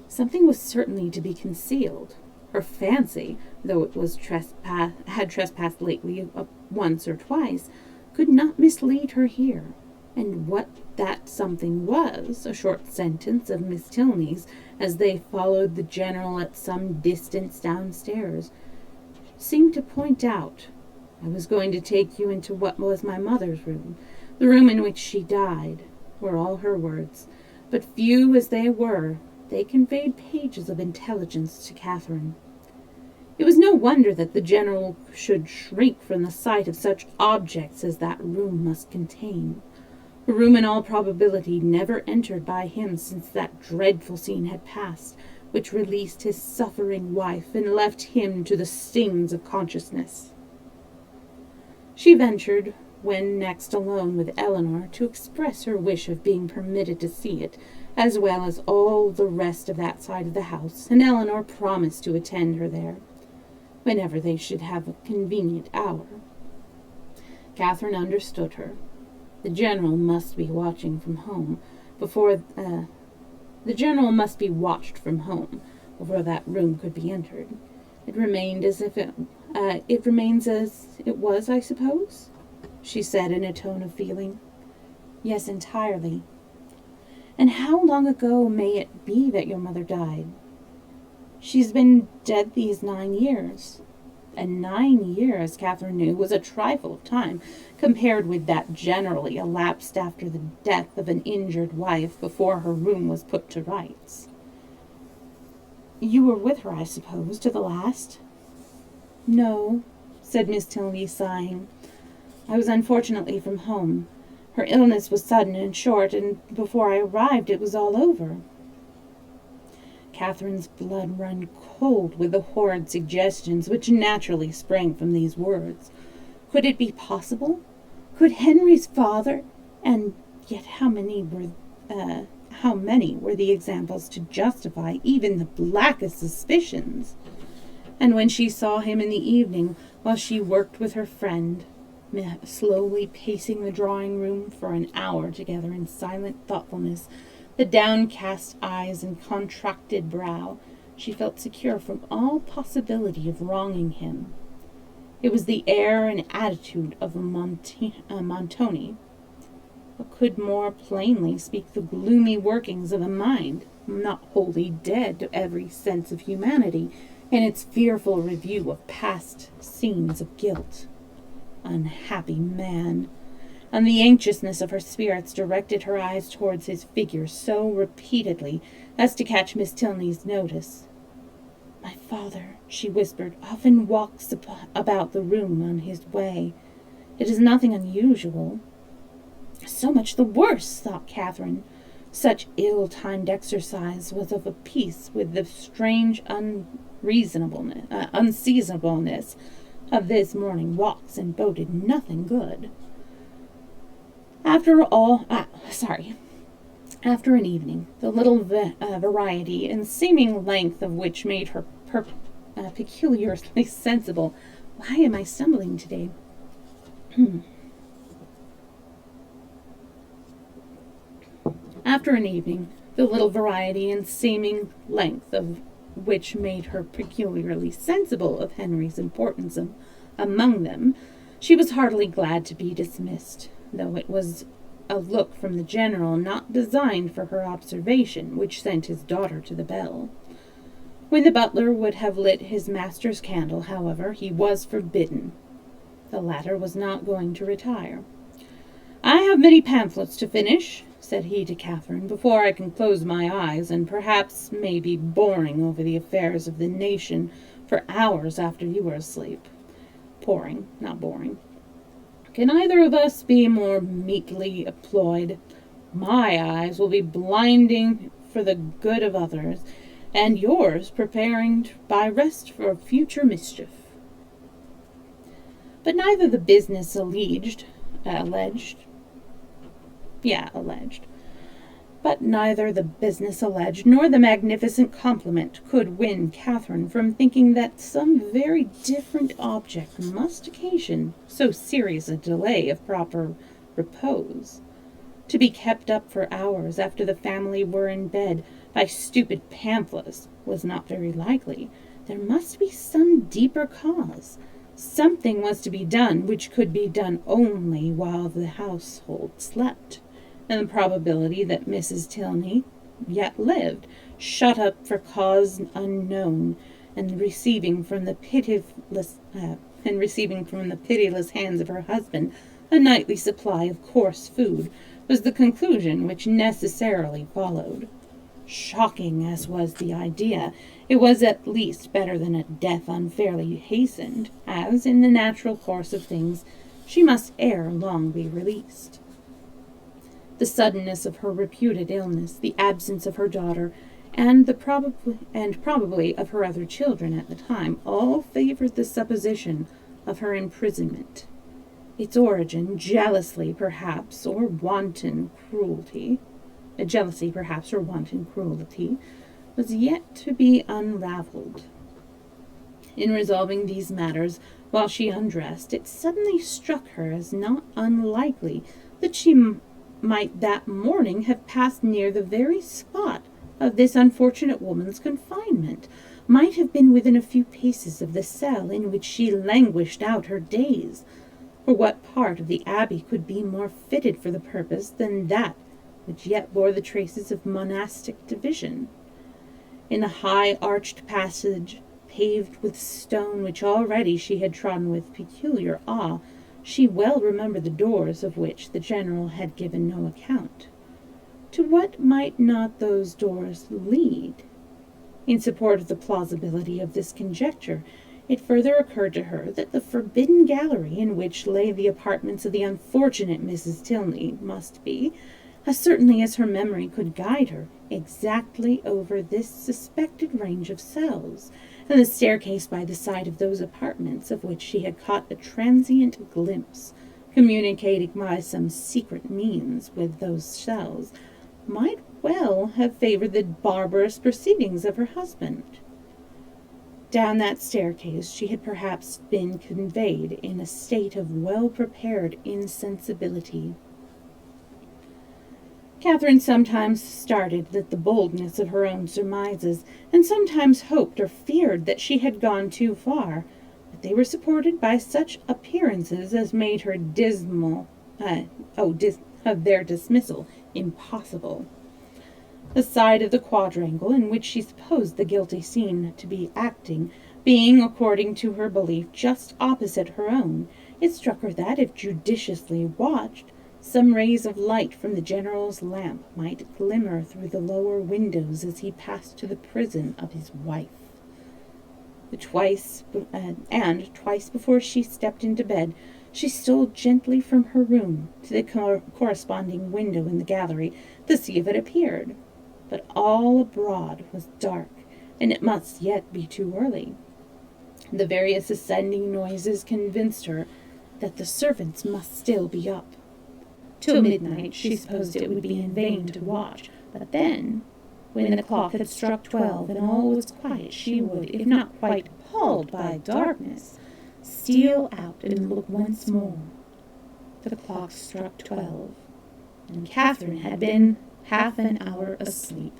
Something was certainly to be concealed. Her fancy, though it was had trespassed lately once or twice, could not mislead her here. And what that something was, a short sentence of Miss Tilney's, as they followed the general at some distance downstairs, seemed to point out. "I was going to take you into what was my mother's room, the room in which she died," were all her words, but few as they were, they conveyed pages of intelligence to Catherine. It was no wonder that the general should shrink from the sight of such objects as that room must contain, a room in all probability never entered by him since that dreadful scene had passed, which released his suffering wife and left him to the stings of consciousness. She ventured, when next alone with Eleanor, to express her wish of being permitted to see it, as well as all the rest of that side of the house, and Eleanor promised to attend her there. whenever they should have a convenient hour. Catherine understood her. The general must be watching from home before the general must be watched from home before that room could be entered. It remained as if it remains as it was, I suppose, she said in a tone of feeling. Yes, entirely. And how long ago may it be that your mother died? She's been dead these 9 years. And 9 years, Catherine knew, was a trifle of time compared with that generally elapsed after the death of an injured wife before her room was put to rights. You were with her, I suppose, to the last? No, said Miss Tilney, sighing. I was unfortunately from home. Her illness was sudden and short, and before I arrived it was all over. Catherine's blood ran cold with the horrid suggestions which naturally sprang from these words. Could it be possible? Could Henry's father, and yet how many were the examples to justify even the blackest suspicions? And when she saw him in the evening, while she worked with her friend, slowly pacing the drawing-room for an hour together in silent thoughtfulness, the downcast eyes and contracted brow, she felt secure from all possibility of wronging him. It was the air and attitude of a Montoni, but could more plainly speak the gloomy workings of a mind not wholly dead to every sense of humanity in its fearful review of past scenes of guilt. Unhappy man! And the anxiousness of her spirits directed her eyes towards his figure so repeatedly as to catch Miss Tilney's notice. My father, she whispered, often walks about the room on his way. It is nothing unusual. So much the worse, thought Catherine. Such ill-timed exercise was of a piece with the strange unseasonableness of this morning walks and boded nothing good. After an evening, the little variety and seeming length of which made her peculiarly sensible. Why am I stumbling today? After an evening, the little variety and seeming length of which made her peculiarly sensible of Henry's importance among them, she was heartily glad to be dismissed, though it was a look from the general not designed for her observation which sent his daughter to the bell. When the butler would have lit his master's candle, however, he was forbidden. The latter was not going to retire. I have many pamphlets to finish, said he to Catherine, before I can close my eyes, and perhaps may be boring over the affairs of the nation for hours after you are asleep. Poring, not boring. Can either of us be more meekly employed? My eyes will be blinding for the good of others, and yours preparing by rest for future mischief. But neither the business alleged, but neither the business alleged nor the magnificent compliment could win Catherine from thinking that some very different object must occasion so serious a delay of proper repose. To be kept up for hours after the family were in bed by stupid pamphlets was not very likely. There must be some deeper cause. Something was to be done which could be done only while the household slept, and the probability that Mrs. Tilney yet lived, shut up for cause unknown, and receiving from the pitiless hands of her husband a nightly supply of coarse food, was the conclusion which necessarily followed. Shocking as was the idea, it was at least better than a death unfairly hastened, as, in the natural course of things, she must ere long be released. The suddenness of her reputed illness, the absence of her daughter, and probably of her other children at the time, all favored the supposition of her imprisonment. Its origin, jealousy perhaps, or wanton cruelty, was yet to be unravelled. In resolving these matters while she undressed, it suddenly struck her as not unlikely that she might that morning have passed near the very spot of this unfortunate woman's confinement, might have been within a few paces of the cell in which she languished out her days. For what part of the abbey could be more fitted for the purpose than that which yet bore the traces of monastic division? In the high arched passage, paved with stone which already she had trodden with peculiar awe, she well remembered the doors of which the general had given no account. To what might not those doors lead? In support of the plausibility of this conjecture, it further occurred to her that the forbidden gallery in which lay the apartments of the unfortunate Mrs. Tilney must be, as certainly as her memory could guide her, exactly over this suspected range of cells, and the staircase by the side of those apartments of which she had caught a transient glimpse, communicating by some secret means with those cells, might well have favored the barbarous proceedings of her husband. Down that staircase she had perhaps been conveyed in a state of well-prepared insensibility. Catherine sometimes started at the boldness of her own surmises, and sometimes hoped or feared that she had gone too far, but they were supported by such appearances as made her their dismissal impossible. The side of the quadrangle in which she supposed the guilty scene to be acting, being, according to her belief, just opposite her own, it struck her that, if judiciously watched, some rays of light from the general's lamp might glimmer through the lower windows as he passed to the prison of his wife. Twice before she stepped into bed, she stole gently from her room to the corresponding window in the gallery to see if it appeared. But all abroad was dark, and it must yet be too early. The various ascending noises convinced her that the servants must still be up. Till midnight she supposed it would be in vain to watch, but then, when the clock had struck 12 and all was quiet, she would, if not quite appalled by darkness, steal out and look once more. The clock struck 12, and Catherine had been half an hour asleep.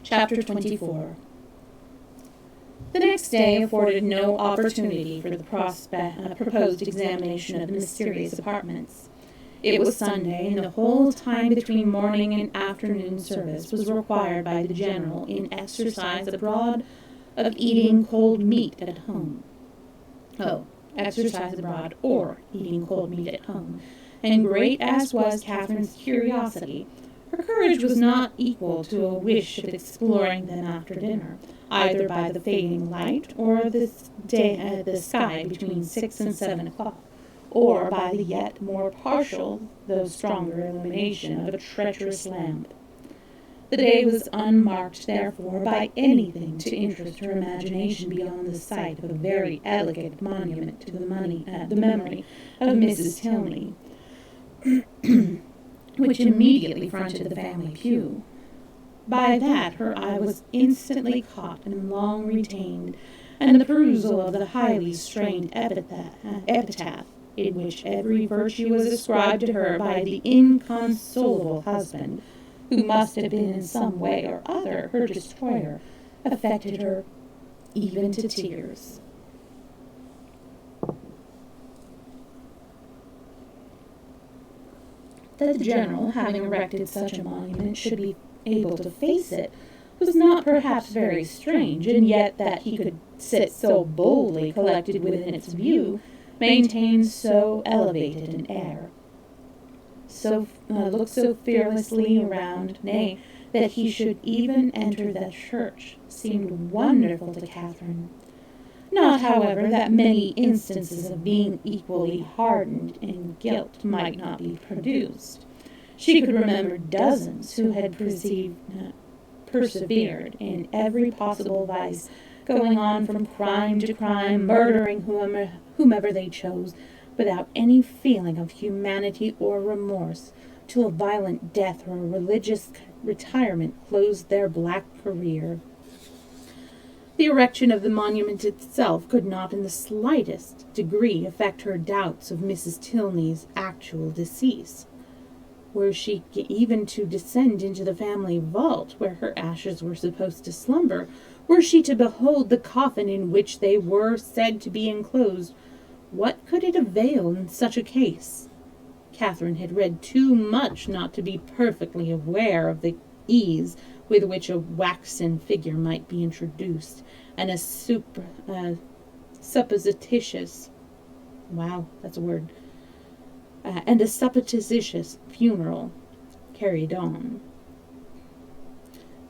Chapter 24. The next day afforded no opportunity for the proposed examination of the mysterious apartments. It was Sunday, and the whole time between morning and afternoon service was required by the general in exercise abroad of eating cold meat at home. Exercise abroad or eating cold meat at home. And great as was Catherine's curiosity, her courage was not equal to a wish of exploring them after dinner, either by the fading light or the sky between 6 and 7 o'clock, or by the yet more partial, though stronger illumination of a treacherous lamp. The day was unmarked, therefore, by anything to interest her imagination beyond the sight of a very elegant monument to the memory of Mrs. Tilney, which immediately fronted the family pew. By that her eye was instantly caught and long retained, and the perusal of the highly strained epitaph, in which every virtue was ascribed to her by the inconsolable husband, who must have been in some way or other her destroyer, affected her even to tears. That the general, having erected such a monument, should be able to face it was not perhaps very strange, and yet that he could sit so boldly collected within its view, maintain so elevated an air, look so fearlessly around, nay, that he should even enter the church, seemed wonderful to Catherine. Not, however, that many instances of being equally hardened in guilt might not be produced. She could remember dozens who had persevered in every possible vice going on from crime to crime, murdering whomever they chose, without any feeling of humanity or remorse, till a violent death or a religious retirement closed their black career. The erection of the monument itself could not in the slightest degree affect her doubts of Mrs. Tilney's actual decease. Were she even to descend into the family vault, where her ashes were supposed to slumber, were she to behold the coffin in which they were said to be enclosed, what could it avail in such a case? Catherine had read too much not to be perfectly aware of the ease with which a waxen figure might be introduced, and a supposititious, and a supposititious funeral carried on.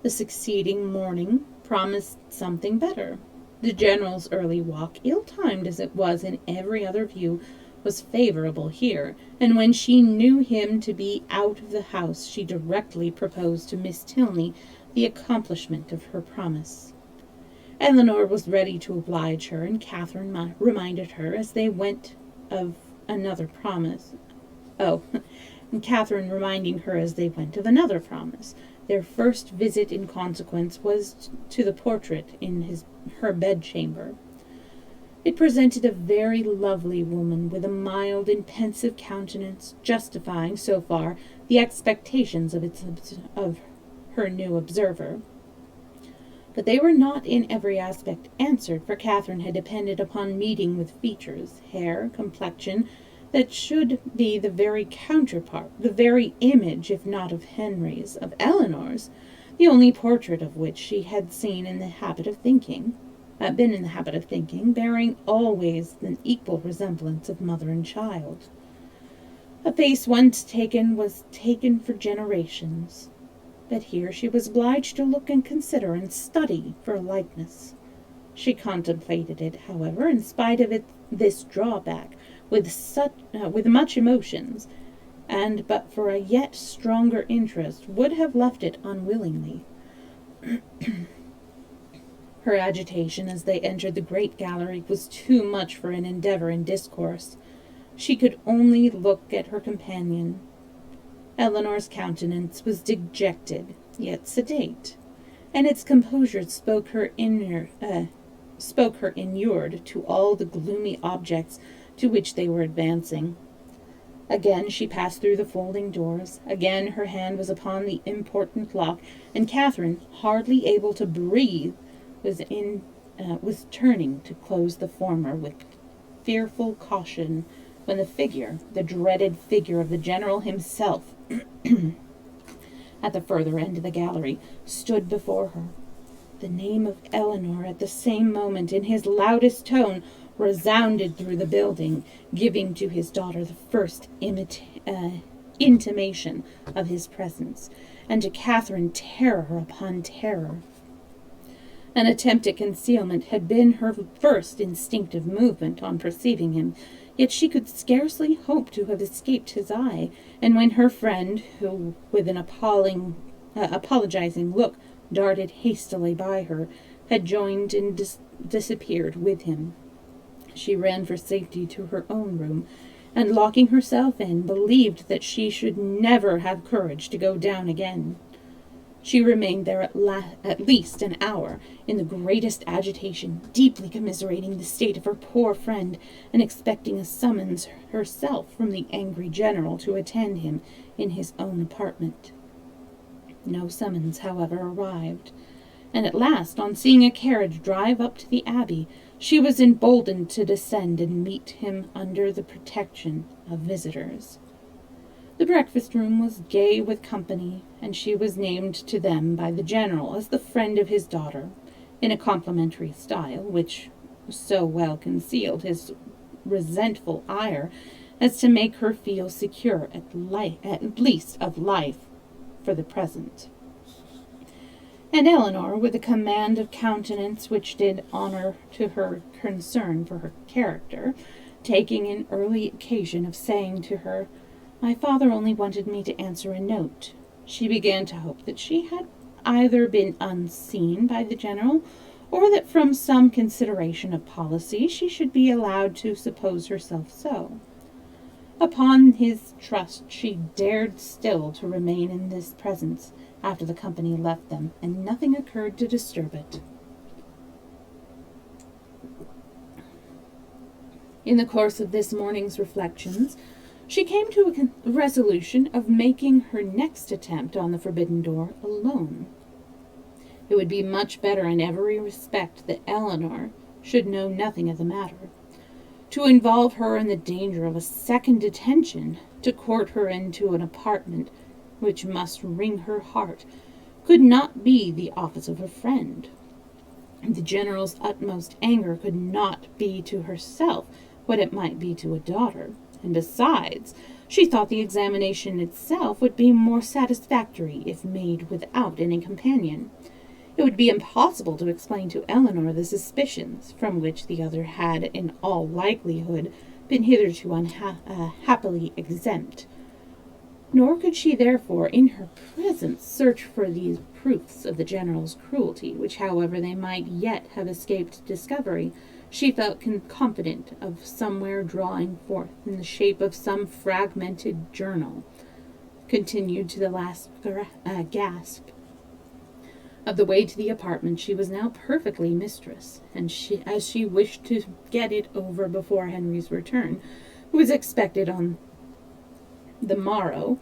The succeeding morning promised something better. The general's early walk, ill-timed as it was in every other view, was favorable here, and when she knew him to be out of the house, she directly proposed to Miss Tilney the accomplishment of her promise. Eleanor was ready to oblige her, and Catherine reminded her as they went of another promise. And Catherine reminding her as they went of another promise. Their first visit in consequence was to the portrait in her bedchamber. It presented a very lovely woman with a mild and pensive countenance, justifying, so far, the expectations of her new observer. But they were not in every aspect answered, for Catherine had depended upon meeting with features, hair, complexion, that should be the very counterpart, the very image, if not of Henry's, of Eleanor's, the only portrait of which she had been in the habit of thinking, bearing always an equal resemblance of mother and child. A face once taken was taken for generations, but here she was obliged to look and consider and study for a likeness. She contemplated it, however, in spite of this drawback, with much emotions, and but for a yet stronger interest would have left it unwillingly. Her agitation as they entered the great gallery was too much for an endeavor in discourse. She could only look at her companion. Eleanor's countenance was dejected, yet sedate, and its composure spoke her inured to all the gloomy objects to which they were advancing. Again she passed through the folding doors. Again her hand was upon the important lock, and Catherine, hardly able to breathe, was turning to close the former with fearful caution, when the dreaded figure of the general himself, at the further end of the gallery, stood before her. The name of Eleanor at the same moment, in his loudest tone, resounded through the building, giving to his daughter the first intimation of his presence, and to Catherine terror upon terror. An attempt at concealment had been her first instinctive movement on perceiving him, yet she could scarcely hope to have escaped his eye, and when her friend, who, with an apologizing look, darted hastily by her, had joined and disappeared with him, she ran for safety to her own room, and locking herself in, believed that she should never have courage to go down again. She remained there at least an hour, in the greatest agitation, deeply commiserating the state of her poor friend, and expecting a summons herself from the angry general to attend him in his own apartment. No summons, however, arrived, and at last, on seeing a carriage drive up to the abbey, she was emboldened to descend and meet him under the protection of visitors. The breakfast-room was gay with company, and she was named to them by the general as the friend of his daughter, in a complimentary style, which so well concealed his resentful ire as to make her feel secure at least of life for the present. And Eleanor, with a command of countenance which did honor to her concern for her character, taking an early occasion of saying to her, "My father only wanted me to answer a note," she began to hope that she had either been unseen by the general, or that from some consideration of policy she should be allowed to suppose herself so. Upon his trust she dared still to remain in this presence after the company left them, and nothing occurred to disturb it. In the course of this morning's reflections, she came to a resolution of making her next attempt on the forbidden door alone. It would be much better in every respect that Eleanor should know nothing of the matter. To involve her in the danger of a second detention, to court her into an apartment which must wring her heart, could not be the office of a friend. The general's utmost anger could not be to herself what it might be to a daughter, and besides, she thought the examination itself would be more satisfactory if made without any companion. It would be impossible to explain to Eleanor the suspicions from which the other had, in all likelihood, been hitherto happily exempt. Nor could she therefore, in her presence, search for these proofs of the general's cruelty, which, however they might yet have escaped discovery, she felt confident of somewhere drawing forth in the shape of some fragmented journal, continued to the last gasp. Of the way to the apartment she was now perfectly mistress, and as she wished to get it over before Henry's return, who was expected on the morrow,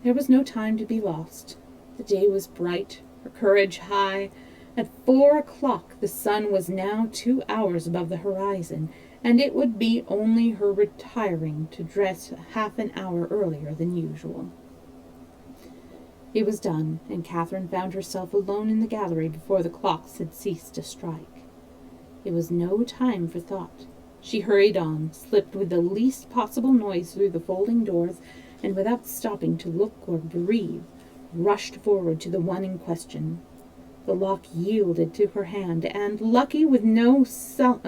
there was no time to be lost. The day was bright, her courage high. At 4 o'clock the sun was now 2 hours above the horizon, and it would be only her retiring to dress half an hour earlier than usual. It was done, and Catherine found herself alone in the gallery before the clocks had ceased to strike. It was no time for thought. She hurried on, slipped with the least possible noise through the folding doors, and without stopping to look or breathe, rushed forward to the one in question. The lock yielded to her hand, and, luckily with no sullen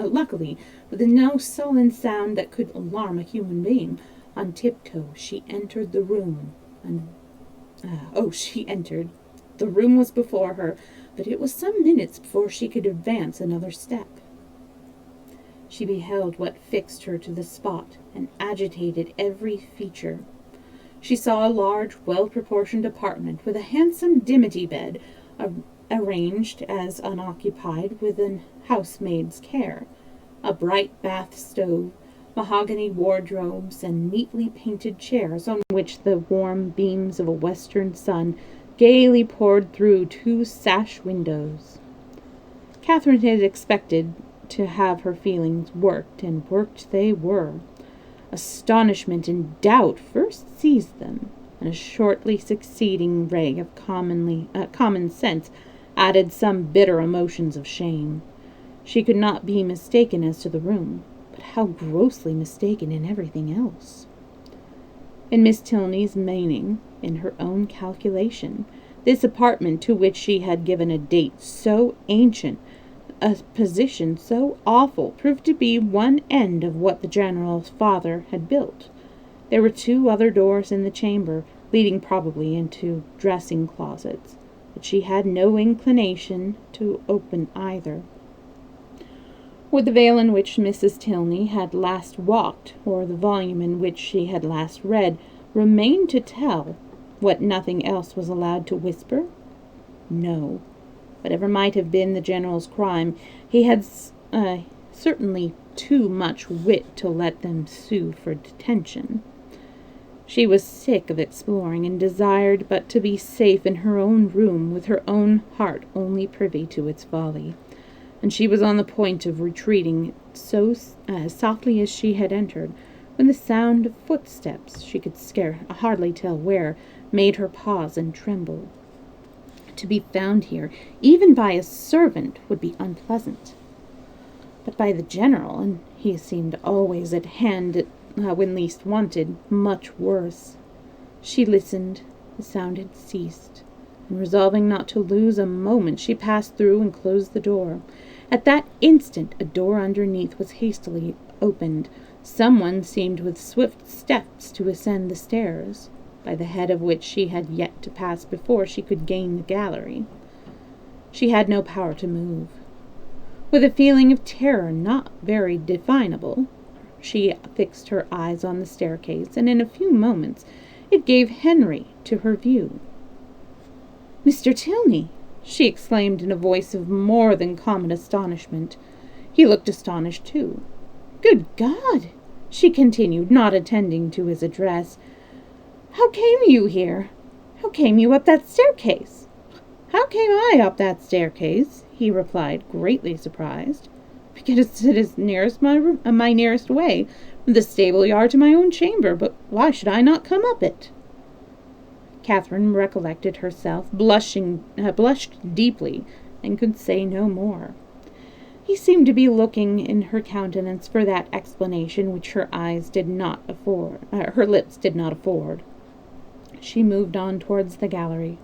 sound that could alarm a human being, on tiptoe she entered the room, she entered. The room was before her, but it was some minutes before she could advance another step. She beheld what fixed her to the spot, and agitated every feature. She saw a large, well-proportioned apartment, with a handsome dimity bed, arranged as unoccupied with an housemaid's care, a bright bath stove, mahogany wardrobes, and neatly painted chairs on which the warm beams of a western sun gaily poured through 2 sash windows. Catherine had expected to have her feelings worked, and worked they were. Astonishment and doubt first seized them, and a shortly succeeding ray of common sense added some bitter emotions of shame. She could not be mistaken as to the room, but how grossly mistaken in everything else. In Miss Tilney's meaning, in her own calculation, this apartment to which she had given a date so ancient, a position so awful, proved to be one end of what the general's father had built. There were 2 other doors in the chamber, leading probably into dressing closets, but she had no inclination to open either. Would the veil in which Mrs. Tilney had last walked, or the volume in which she had last read, remain to tell what nothing else was allowed to whisper? No. Whatever might have been the general's crime, he had certainly too much wit to let them sue for detention. She was sick of exploring, and desired but to be safe in her own room, with her own heart only privy to its folly. And she was on the point of retreating so softly as she had entered, when the sound of footsteps, she could hardly tell where, made her pause and tremble. To be found here, even by a servant, would be unpleasant, but by the general, and he seemed always at hand when least wanted, much worse. She listened. The sound had ceased, and resolving not to lose a moment, she passed through and closed the door. At that instant a door underneath was hastily opened. Someone seemed with swift steps to ascend the stairs, by the head of which she had yet to pass before she could gain the gallery. She had no power to move. With a feeling of terror not very definable, she fixed her eyes on the staircase, and in a few moments it gave Henry to her view. "Mr. Tilney!" she exclaimed in a voice of more than common astonishment. He looked astonished too. "Good God!" she continued, not attending to his address. "How came you here? How came you up that staircase?" "How came I up that staircase?" he replied, greatly surprised. "Because it is my nearest way from the stable yard to my own chamber. But why should I not come up it?" Catherine recollected herself, blushed deeply, and could say no more. He seemed to be looking in her countenance for that explanation which her lips did not afford. She moved on towards the gallery.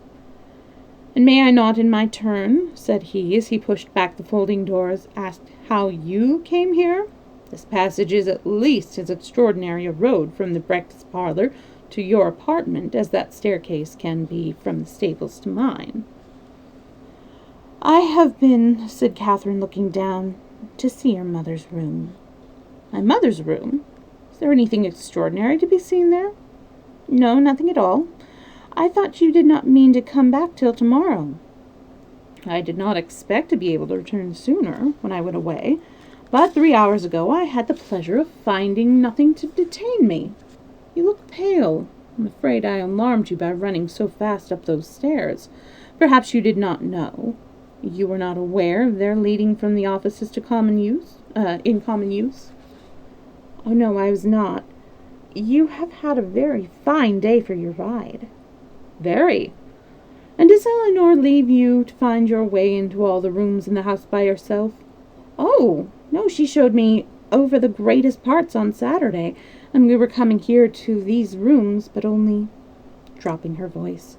"And may I not in my turn," said he, as he pushed back the folding doors, "ask how you came here? This passage is at least as extraordinary a road from the breakfast parlor to your apartment as that staircase can be from the stables to mine." "I have been," said Catherine, looking down, "to see your mother's room." "My mother's room? Is there anything extraordinary to be seen there?" "No, nothing at all. I thought you did not mean to come back till tomorrow." "I did not expect to be able to return sooner when I went away, but 3 hours ago I had the pleasure of finding nothing to detain me. You look pale. I'm afraid I alarmed you by running so fast up those stairs. Perhaps you did not know. You were not aware of their leading from the offices to common use? "Oh, no, I was not. You have had a very fine day for your ride." "Very. And does Eleanor leave you to find your way into all the rooms in the house by yourself?" "Oh, no, she showed me over the greatest parts on Saturday, and we were coming here to these rooms, but only," dropping her voice,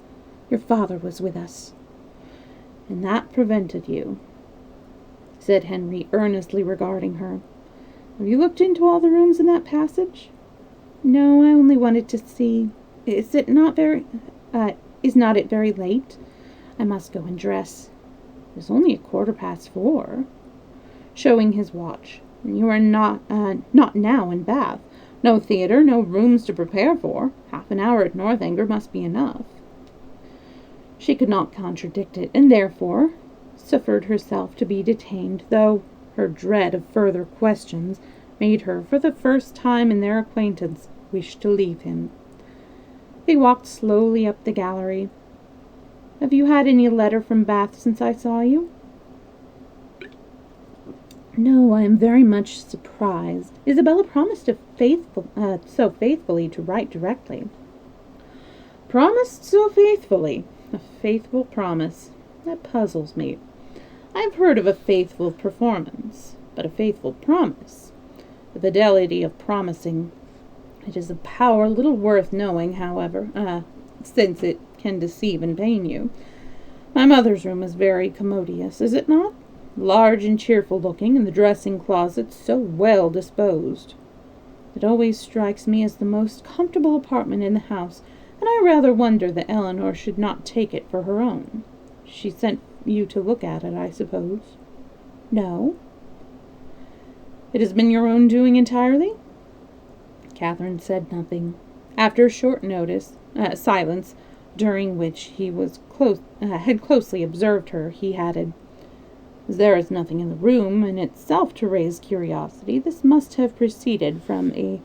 "your father was with us." "And that prevented you," said Henry, earnestly regarding her. "Have you looked into all the rooms in that passage?" "No, I only wanted to see. Is not it very late? I must go and dress." "It is only 4:15. Showing his watch. "And you are not now in Bath. No theatre, no rooms to prepare for. Half an hour at Northanger must be enough." She could not contradict it, and therefore suffered herself to be detained, though her dread of further questions made her, for the first time in their acquaintance, wish to leave him. They walked slowly up the gallery. "Have you had any letter from Bath since I saw you?" "No, I am very much surprised. Isabella promised so faithfully to write directly." "Promised so faithfully? A faithful promise. That puzzles me. I have heard of a faithful performance, but a faithful promise. The fidelity of promising. It is a power little worth knowing, however, since it can deceive and pain you. My mother's room is very commodious, is it not? Large and cheerful looking, and the dressing closet so well disposed. It always strikes me as the most comfortable apartment in the house, and I rather wonder that Eleanor should not take it for her own. She sent you to look at it, I suppose?" "No." "It has been your own doing entirely?" Catherine said nothing. After a short silence, during which he had closely observed her, he added, "As there is nothing in the room in itself to raise curiosity, this must have proceeded from a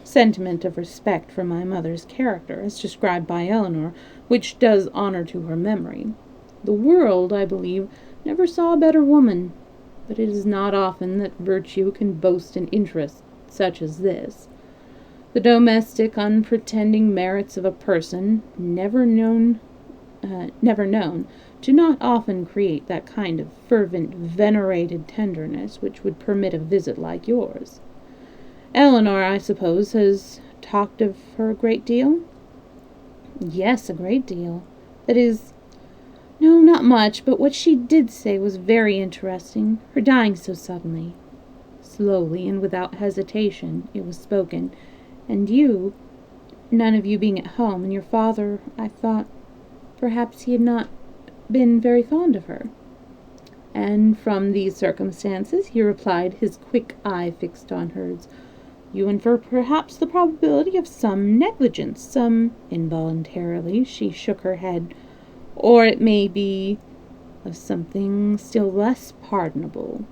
sentiment of respect for my mother's character, as described by Eleanor, which does honor to her memory. The world, I believe, never saw a better woman, but it is not often that virtue can boast an interest such as this. The domestic, unpretending merits of a person never known, do not often create that kind of fervent, venerated tenderness which would permit a visit like yours. Eleanor, I suppose, has talked of her a great deal?" "Yes, a great deal. That is, no, not much, but what she did say was very interesting. Her dying so suddenly." Slowly and without hesitation it was spoken. "And you, none of you being at home, and your father, I thought, perhaps he had not been very fond of her." And from these circumstances, he replied, his quick eye fixed on hers, you infer perhaps the probability of some negligence, some involuntarily, she shook her head, or it may be of something still less pardonable.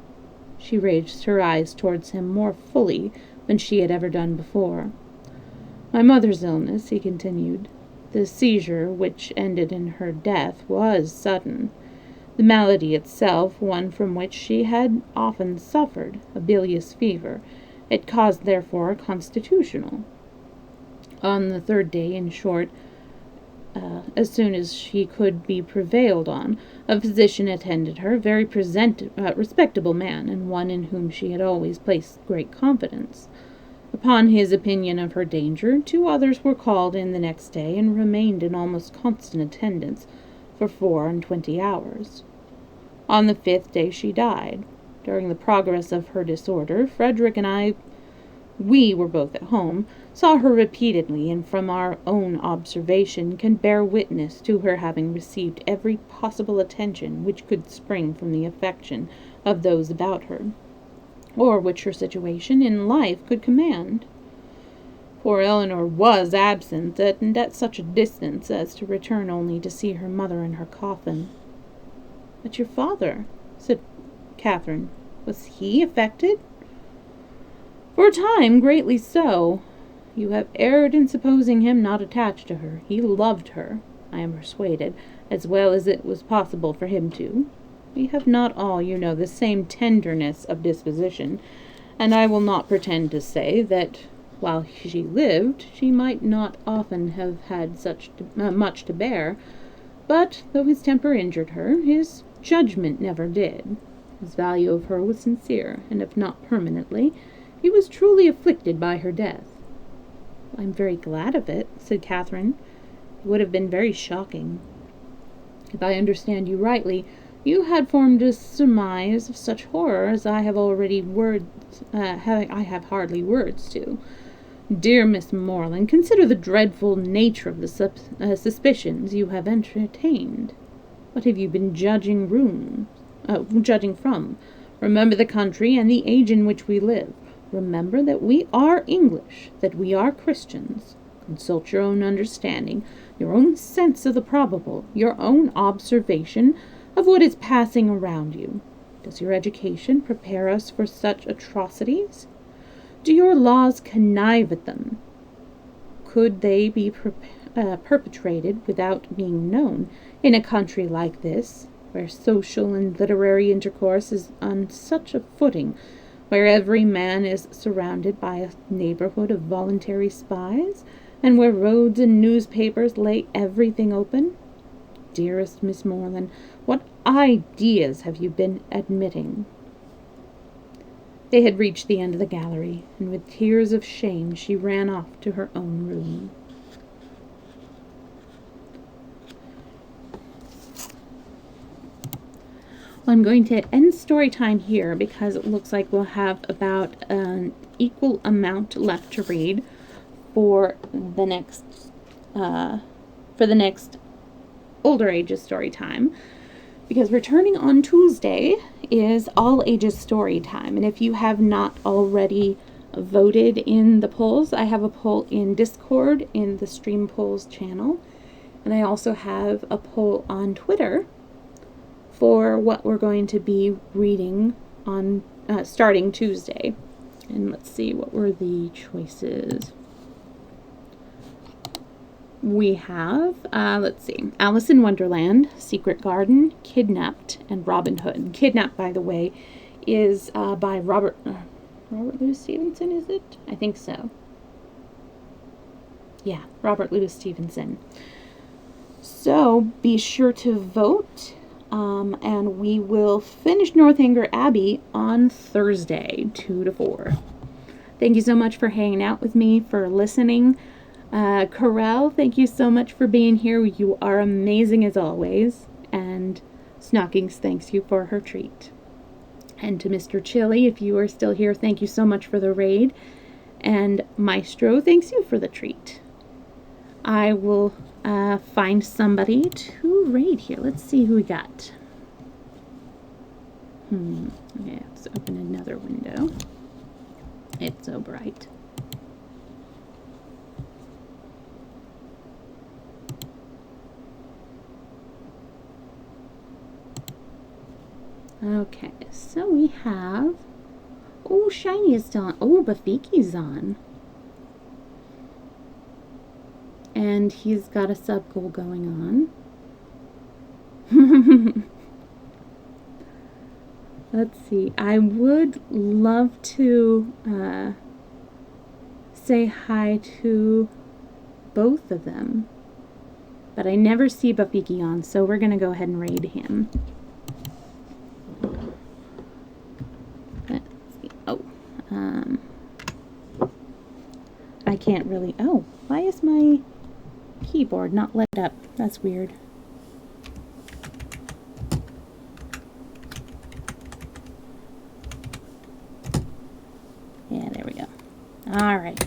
She raised her eyes towards him more fully than she had ever done before. My mother's illness, he continued, the seizure which ended in her death, was sudden. The malady itself, one from which she had often suffered, a bilious fever. It caused, therefore, constitutional. On the third day, in short, as soon as she could be prevailed on, a physician attended her, a very respectable man, and one in whom she had always placed great confidence. Upon his opinion of her danger, 2 others were called in the next day, and remained in almost constant attendance for 24 hours. On the 5th day she died. During the progress of her disorder, Frederick and we were both at home, saw her repeatedly, and from our own observation can bear witness to her having received every possible attention which could spring from the affection of those about her, or which her situation in life could command. Poor Eleanor was absent, and at such a distance as to return only to see her mother in her coffin. But your father, said Catherine, was he affected? For a time, greatly so. You have erred in supposing him not attached to her. He loved her, I am persuaded, as well as it was possible for him to. We have not all, you know, the same tenderness of disposition, and I will not pretend to say that while she lived, she might not often have had much to bear, but though his temper injured her, his judgment never did. His value of her was sincere, and if not permanently, he was truly afflicted by her death. I am very glad of it, said Catherine. It would have been very shocking. If I understand you rightly, you had formed a surmise of such horror as I have hardly words to. Dear Miss Morland, consider the dreadful nature of the suspicions you have entertained. What have you been judging from? Remember the country and the age in which we live. Remember that we are English, that we are Christians. Consult your own understanding, your own sense of the probable, your own observation of what is passing around you. Does your education prepare us for such atrocities? Do your laws connive at them? Could they be perpetrated without being known in a country like this, where social and literary intercourse is on such a footing, where every man is surrounded by a neighborhood of voluntary spies, and where roads and newspapers lay everything open? Dearest Miss Morland, what ideas have you been admitting? They had reached the end of the gallery, and with tears of shame she ran off to her own room. Well, I'm going to end story time here because it looks like we'll have about an equal amount left to read for the next older ages story time. Because returning on Tuesday is all ages story time, and if you have not already voted in the polls, I have a poll in Discord in the Stream Polls channel, and I also have a poll on Twitter for what we're going to be reading on starting Tuesday. And let's see, what were the choices? We have, let's see, Alice in Wonderland, Secret Garden, Kidnapped, and Robin Hood. Kidnapped, by the way, is by Robert Louis Stevenson, is it? I think so. Yeah, Robert Louis Stevenson. So be sure to vote. And we will finish Northanger Abbey on Thursday, 2 to 4. Thank you so much for hanging out with me, for listening. Corel, thank you so much for being here. You are amazing as always. And Snockings thanks you for her treat. And to Mr. Chili, if you are still here, thank you so much for the raid. And Maestro, thanks you for the treat. I will find somebody to raid here. Let's see who we got. Okay, let's open another window. It's so bright. Okay, so we have... Oh, Shiny is still on. Oh, Bafiki's on. And he's got a sub goal going on. Let's see. I would love to say hi to both of them. But I never see Bafiki on, so we're going to go ahead and raid him. Let's see. Oh. I can't really... Oh, why is my keyboard not lit up? That's weird. Yeah, there we go. All right.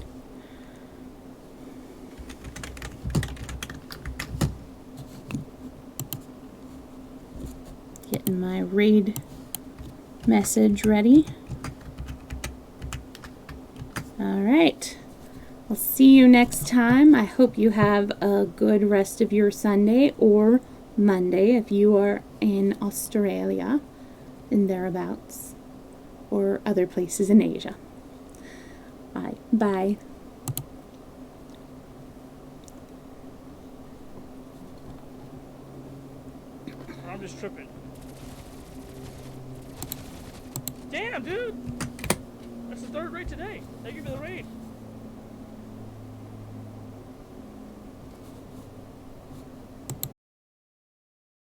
Getting my raid message ready. All right. I'll see you next time. I hope you have a good rest of your Sunday or Monday if you are in Australia and thereabouts or other places in Asia. Bye. Bye. I'm just tripping. Damn, dude! That's the third raid today. Thank you for the raid.